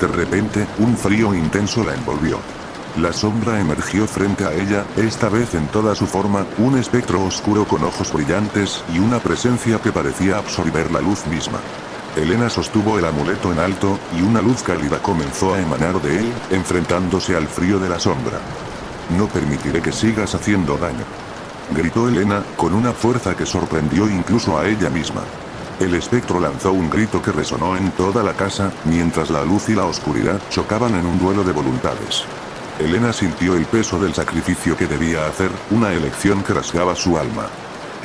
De repente, un frío intenso la envolvió. La sombra emergió frente a ella, esta vez en toda su forma, un espectro oscuro con ojos brillantes y una presencia que parecía absorber la luz misma. Elena sostuvo el amuleto en alto, y una luz cálida comenzó a emanar de él, enfrentándose al frío de la sombra. No permitiré que sigas haciendo daño. Gritó Elena, con una fuerza que sorprendió incluso a ella misma. El espectro lanzó un grito que resonó en toda la casa, mientras la luz y la oscuridad chocaban en un duelo de voluntades. Elena sintió el peso del sacrificio que debía hacer, una elección que rasgaba su alma.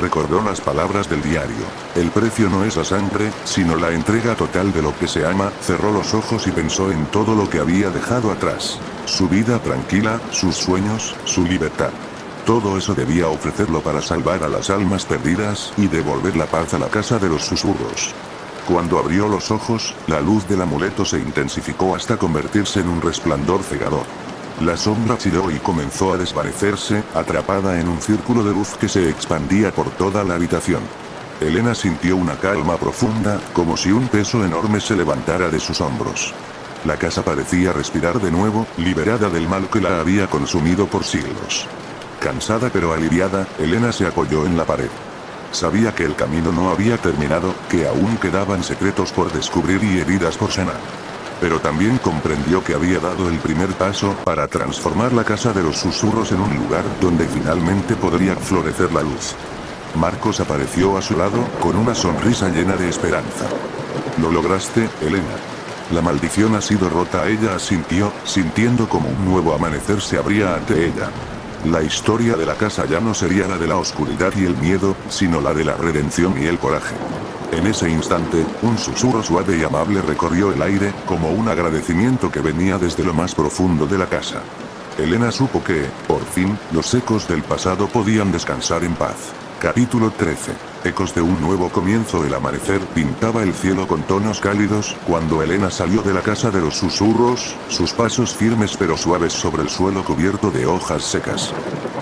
Recordó las palabras del diario. El precio no es la sangre, sino la entrega total de lo que se ama. Cerró los ojos y pensó en todo lo que había dejado atrás. Su vida tranquila, sus sueños, su libertad. Todo eso debía ofrecerlo para salvar a las almas perdidas y devolver la paz a la casa de los susurros. Cuando abrió los ojos, la luz del amuleto se intensificó hasta convertirse en un resplandor cegador. La sombra chilló y comenzó a desvanecerse, atrapada en un círculo de luz que se expandía por toda la habitación. Elena sintió una calma profunda, como si un peso enorme se levantara de sus hombros. La casa parecía respirar de nuevo, liberada del mal que la había consumido por siglos. Cansada pero aliviada, Elena se apoyó en la pared. Sabía que el camino no había terminado, que aún quedaban secretos por descubrir y heridas por sanar. Pero también comprendió que había dado el primer paso para transformar la casa de los susurros en un lugar donde finalmente podría florecer la luz. Marcos apareció a su lado, con una sonrisa llena de esperanza. «Lo lograste, Elena. La maldición ha sido rota». Ella asintió, sintiendo como un nuevo amanecer se abría ante ella. La historia de la casa ya no sería la de la oscuridad y el miedo, sino la de la redención y el coraje. En ese instante, un susurro suave y amable recorrió el aire, como un agradecimiento que venía desde lo más profundo de la casa. Elena supo que, por fin, los ecos del pasado podían descansar en paz. Capítulo 13. Ecos de un nuevo comienzo. El amanecer pintaba el cielo con tonos cálidos, cuando Elena salió de la casa de los susurros, sus pasos firmes pero suaves sobre el suelo cubierto de hojas secas.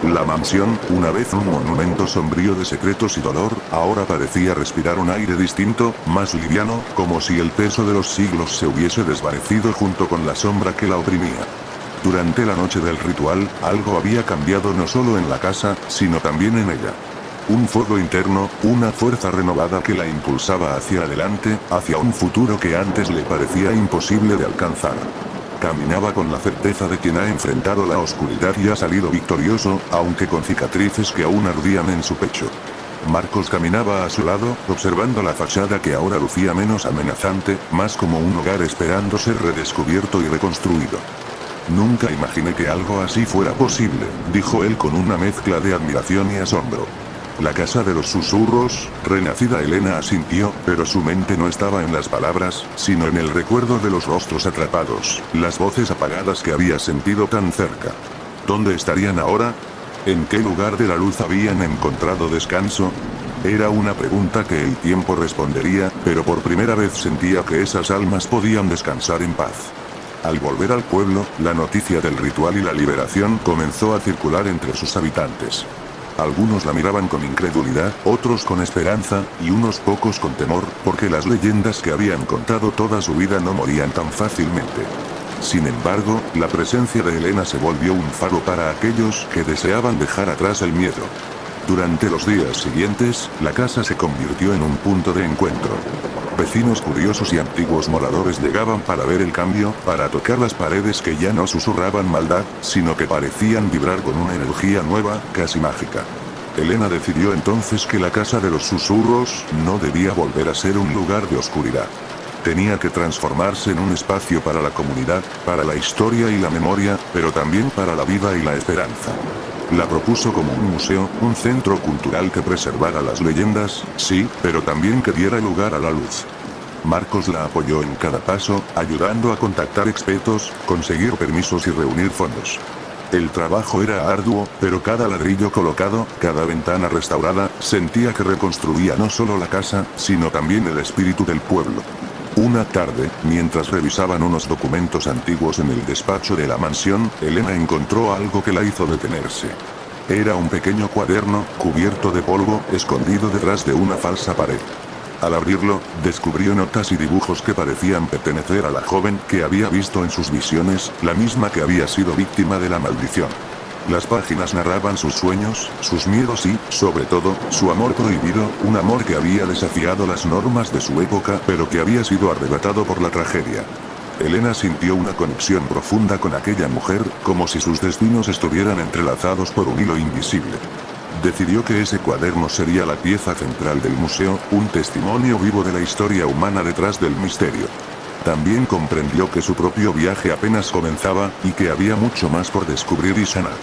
La mansión, una vez un monumento sombrío de secretos y dolor, ahora parecía respirar un aire distinto, más liviano, como si el peso de los siglos se hubiese desvanecido junto con la sombra que la oprimía. Durante la noche del ritual, algo había cambiado no solo en la casa, sino también en ella. Un fuego interno, una fuerza renovada que la impulsaba hacia adelante, hacia un futuro que antes le parecía imposible de alcanzar. Caminaba con la certeza de quien ha enfrentado la oscuridad y ha salido victorioso, aunque con cicatrices que aún ardían en su pecho. Marcos caminaba a su lado, observando la fachada que ahora lucía menos amenazante, más como un hogar esperando ser redescubierto y reconstruido. «Nunca imaginé que algo así fuera posible», dijo él con una mezcla de admiración y asombro. La casa de los susurros, renacida. Elena asintió, pero su mente no estaba en las palabras, sino en el recuerdo de los rostros atrapados, las voces apagadas que había sentido tan cerca. ¿Dónde estarían ahora? ¿En qué lugar de la luz habían encontrado descanso? Era una pregunta que el tiempo respondería, pero por primera vez sentía que esas almas podían descansar en paz. Al volver al pueblo, la noticia del ritual y la liberación comenzó a circular entre sus habitantes. Algunos la miraban con incredulidad, otros con esperanza, y unos pocos con temor, porque las leyendas que habían contado toda su vida no morían tan fácilmente. Sin embargo, la presencia de Elena se volvió un faro para aquellos que deseaban dejar atrás el miedo. Durante los días siguientes, la casa se convirtió en un punto de encuentro. Vecinos curiosos y antiguos moradores llegaban para ver el cambio, para tocar las paredes que ya no susurraban maldad, sino que parecían vibrar con una energía nueva, casi mágica. Elena decidió entonces que la casa de los susurros no debía volver a ser un lugar de oscuridad. Tenía que transformarse en un espacio para la comunidad, para la historia y la memoria, pero también para la vida y la esperanza. La propuso como un museo, un centro cultural que preservara las leyendas, sí, pero también que diera lugar a la luz. Marcos la apoyó en cada paso, ayudando a contactar expertos, conseguir permisos y reunir fondos. El trabajo era arduo, pero cada ladrillo colocado, cada ventana restaurada, sentía que reconstruía no solo la casa, sino también el espíritu del pueblo. Una tarde, mientras revisaban unos documentos antiguos en el despacho de la mansión, Elena encontró algo que la hizo detenerse. Era un pequeño cuaderno, cubierto de polvo, escondido detrás de una falsa pared. Al abrirlo, descubrió notas y dibujos que parecían pertenecer a la joven que había visto en sus visiones, la misma que había sido víctima de la maldición. Las páginas narraban sus sueños, sus miedos y, sobre todo, su amor prohibido, un amor que había desafiado las normas de su época pero que había sido arrebatado por la tragedia. Elena sintió una conexión profunda con aquella mujer, como si sus destinos estuvieran entrelazados por un hilo invisible. Decidió que ese cuaderno sería la pieza central del museo, un testimonio vivo de la historia humana detrás del misterio. También comprendió que su propio viaje apenas comenzaba, y que había mucho más por descubrir y sanar.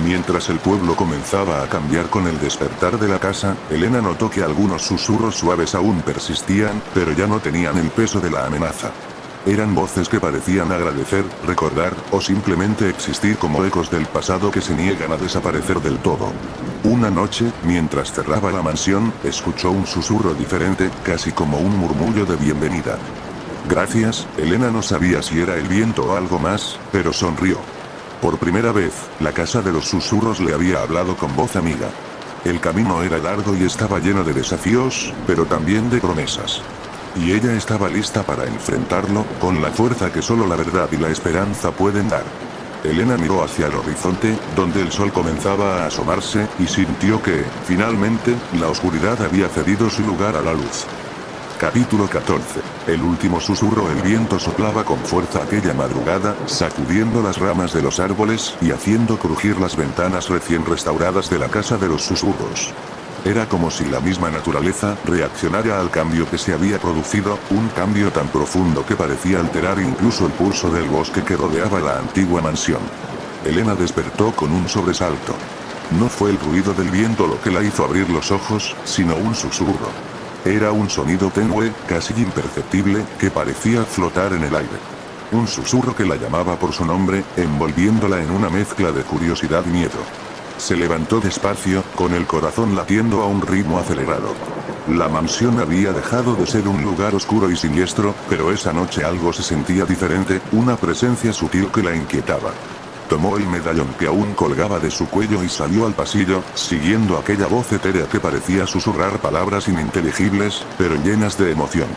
Mientras el pueblo comenzaba a cambiar con el despertar de la casa, Elena notó que algunos susurros suaves aún persistían, pero ya no tenían el peso de la amenaza. Eran voces que parecían agradecer, recordar, o simplemente existir como ecos del pasado que se niegan a desaparecer del todo. Una noche, mientras cerraba la mansión, escuchó un susurro diferente, casi como un murmullo de bienvenida. Gracias, Elena no sabía si era el viento o algo más, pero sonrió. Por primera vez, la casa de los susurros le había hablado con voz amiga. El camino era largo y estaba lleno de desafíos, pero también de promesas. Y ella estaba lista para enfrentarlo, con la fuerza que solo la verdad y la esperanza pueden dar. Elena miró hacia el horizonte, donde el sol comenzaba a asomarse, y sintió que, finalmente, la oscuridad había cedido su lugar a la luz. Capítulo 14. El último susurro. El viento soplaba con fuerza aquella madrugada, sacudiendo las ramas de los árboles y haciendo crujir las ventanas recién restauradas de la casa de los susurros. Era como si la misma naturaleza reaccionara al cambio que se había producido, un cambio tan profundo que parecía alterar incluso el pulso del bosque que rodeaba la antigua mansión. Elena despertó con un sobresalto. No fue el ruido del viento lo que la hizo abrir los ojos, sino un susurro. Era un sonido tenue, casi imperceptible, que parecía flotar en el aire. Un susurro que la llamaba por su nombre, envolviéndola en una mezcla de curiosidad y miedo. Se levantó despacio, con el corazón latiendo a un ritmo acelerado. La mansión había dejado de ser un lugar oscuro y siniestro, pero esa noche algo se sentía diferente, una presencia sutil que la inquietaba. Tomó el medallón que aún colgaba de su cuello y salió al pasillo, siguiendo aquella voz etérea que parecía susurrar palabras ininteligibles, pero llenas de emoción.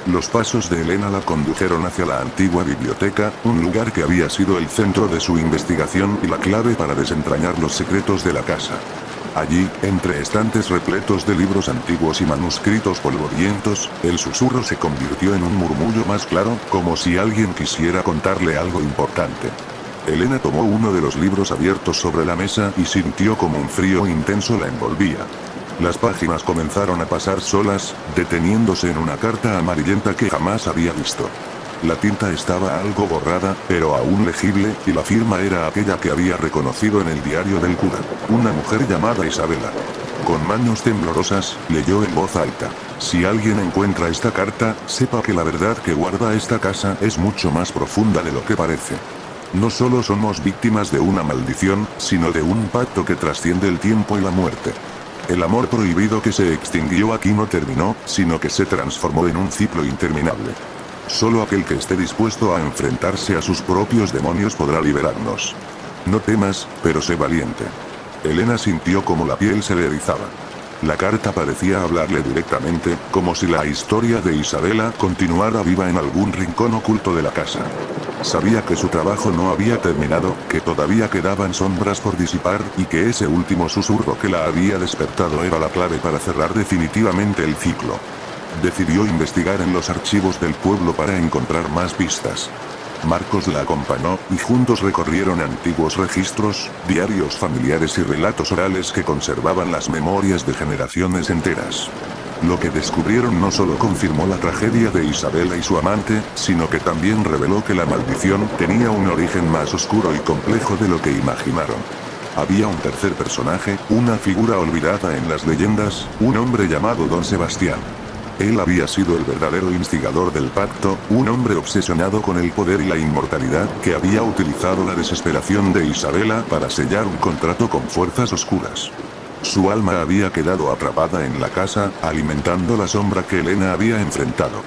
Los pasos de Elena la condujeron hacia la antigua biblioteca, un lugar que había sido el centro de su investigación y la clave para desentrañar los secretos de la casa. Allí, entre estantes repletos de libros antiguos y manuscritos polvorientos, el susurro se convirtió en un murmullo más claro, como si alguien quisiera contarle algo importante. Elena tomó uno de los libros abiertos sobre la mesa y sintió como un frío intenso la envolvía. Las páginas comenzaron a pasar solas, deteniéndose en una carta amarillenta que jamás había visto. La tinta estaba algo borrada, pero aún legible, y la firma era aquella que había reconocido en el diario del cura, una mujer llamada Isabela. Con manos temblorosas, leyó en voz alta: si alguien encuentra esta carta, sepa que la verdad que guarda esta casa es mucho más profunda de lo que parece. No solo somos víctimas de una maldición, sino de un pacto que trasciende el tiempo y la muerte. El amor prohibido que se extinguió aquí no terminó, sino que se transformó en un ciclo interminable. Solo aquel que esté dispuesto a enfrentarse a sus propios demonios podrá liberarnos. No temas, pero sé valiente. Elena sintió como la piel se le erizaba. La carta parecía hablarle directamente, como si la historia de Isabela continuara viva en algún rincón oculto de la casa. Sabía que su trabajo no había terminado, que todavía quedaban sombras por disipar, y que ese último susurro que la había despertado era la clave para cerrar definitivamente el ciclo. Decidió investigar en los archivos del pueblo para encontrar más pistas. Marcos la acompañó, y juntos recorrieron antiguos registros, diarios familiares y relatos orales que conservaban las memorias de generaciones enteras. Lo que descubrieron no solo confirmó la tragedia de Isabela y su amante, sino que también reveló que la maldición tenía un origen más oscuro y complejo de lo que imaginaron. Había un tercer personaje, una figura olvidada en las leyendas, un hombre llamado Don Sebastián. Él había sido el verdadero instigador del pacto, un hombre obsesionado con el poder y la inmortalidad, que había utilizado la desesperación de Isabela para sellar un contrato con fuerzas oscuras. Su alma había quedado atrapada en la casa, alimentando la sombra que Elena había enfrentado.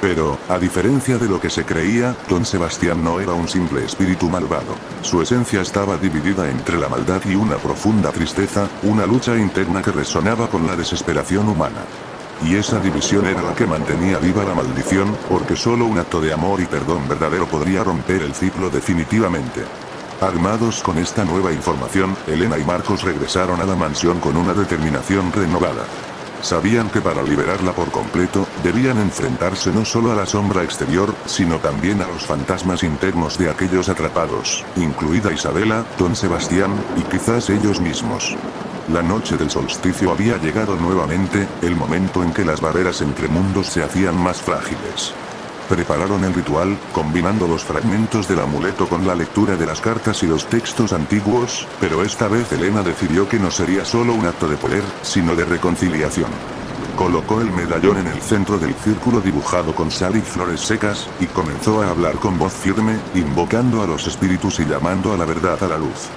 Pero, a diferencia de lo que se creía, Don Sebastián no era un simple espíritu malvado. Su esencia estaba dividida entre la maldad y una profunda tristeza, una lucha interna que resonaba con la desesperación humana. Y esa división era la que mantenía viva la maldición, porque solo un acto de amor y perdón verdadero podría romper el ciclo definitivamente. Armados con esta nueva información, Elena y Marcos regresaron a la mansión con una determinación renovada. Sabían que para liberarla por completo, debían enfrentarse no solo a la sombra exterior, sino también a los fantasmas internos de aquellos atrapados, incluida Isabela, Don Sebastián, y quizás ellos mismos. La noche del solsticio había llegado nuevamente, el momento en que las barreras entre mundos se hacían más frágiles. Prepararon el ritual, combinando los fragmentos del amuleto con la lectura de las cartas y los textos antiguos, pero esta vez Elena decidió que no sería solo un acto de poder, sino de reconciliación. Colocó el medallón en el centro del círculo dibujado con sal y flores secas, y comenzó a hablar con voz firme, invocando a los espíritus y llamando a la verdad a la luz.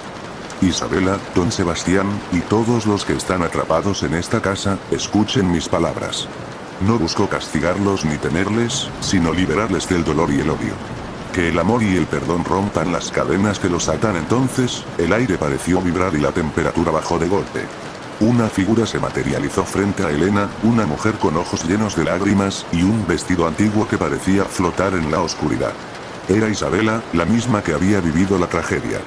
Isabela, don Sebastián, y todos los que están atrapados en esta casa, escuchen mis palabras. No busco castigarlos ni temerles, sino liberarles del dolor y el odio. Que el amor y el perdón rompan las cadenas que los atan. Entonces, el aire pareció vibrar y la temperatura bajó de golpe. Una figura se materializó frente a Elena, una mujer con ojos llenos de lágrimas, y un vestido antiguo que parecía flotar en la oscuridad. Era Isabela, la misma que había vivido la tragedia.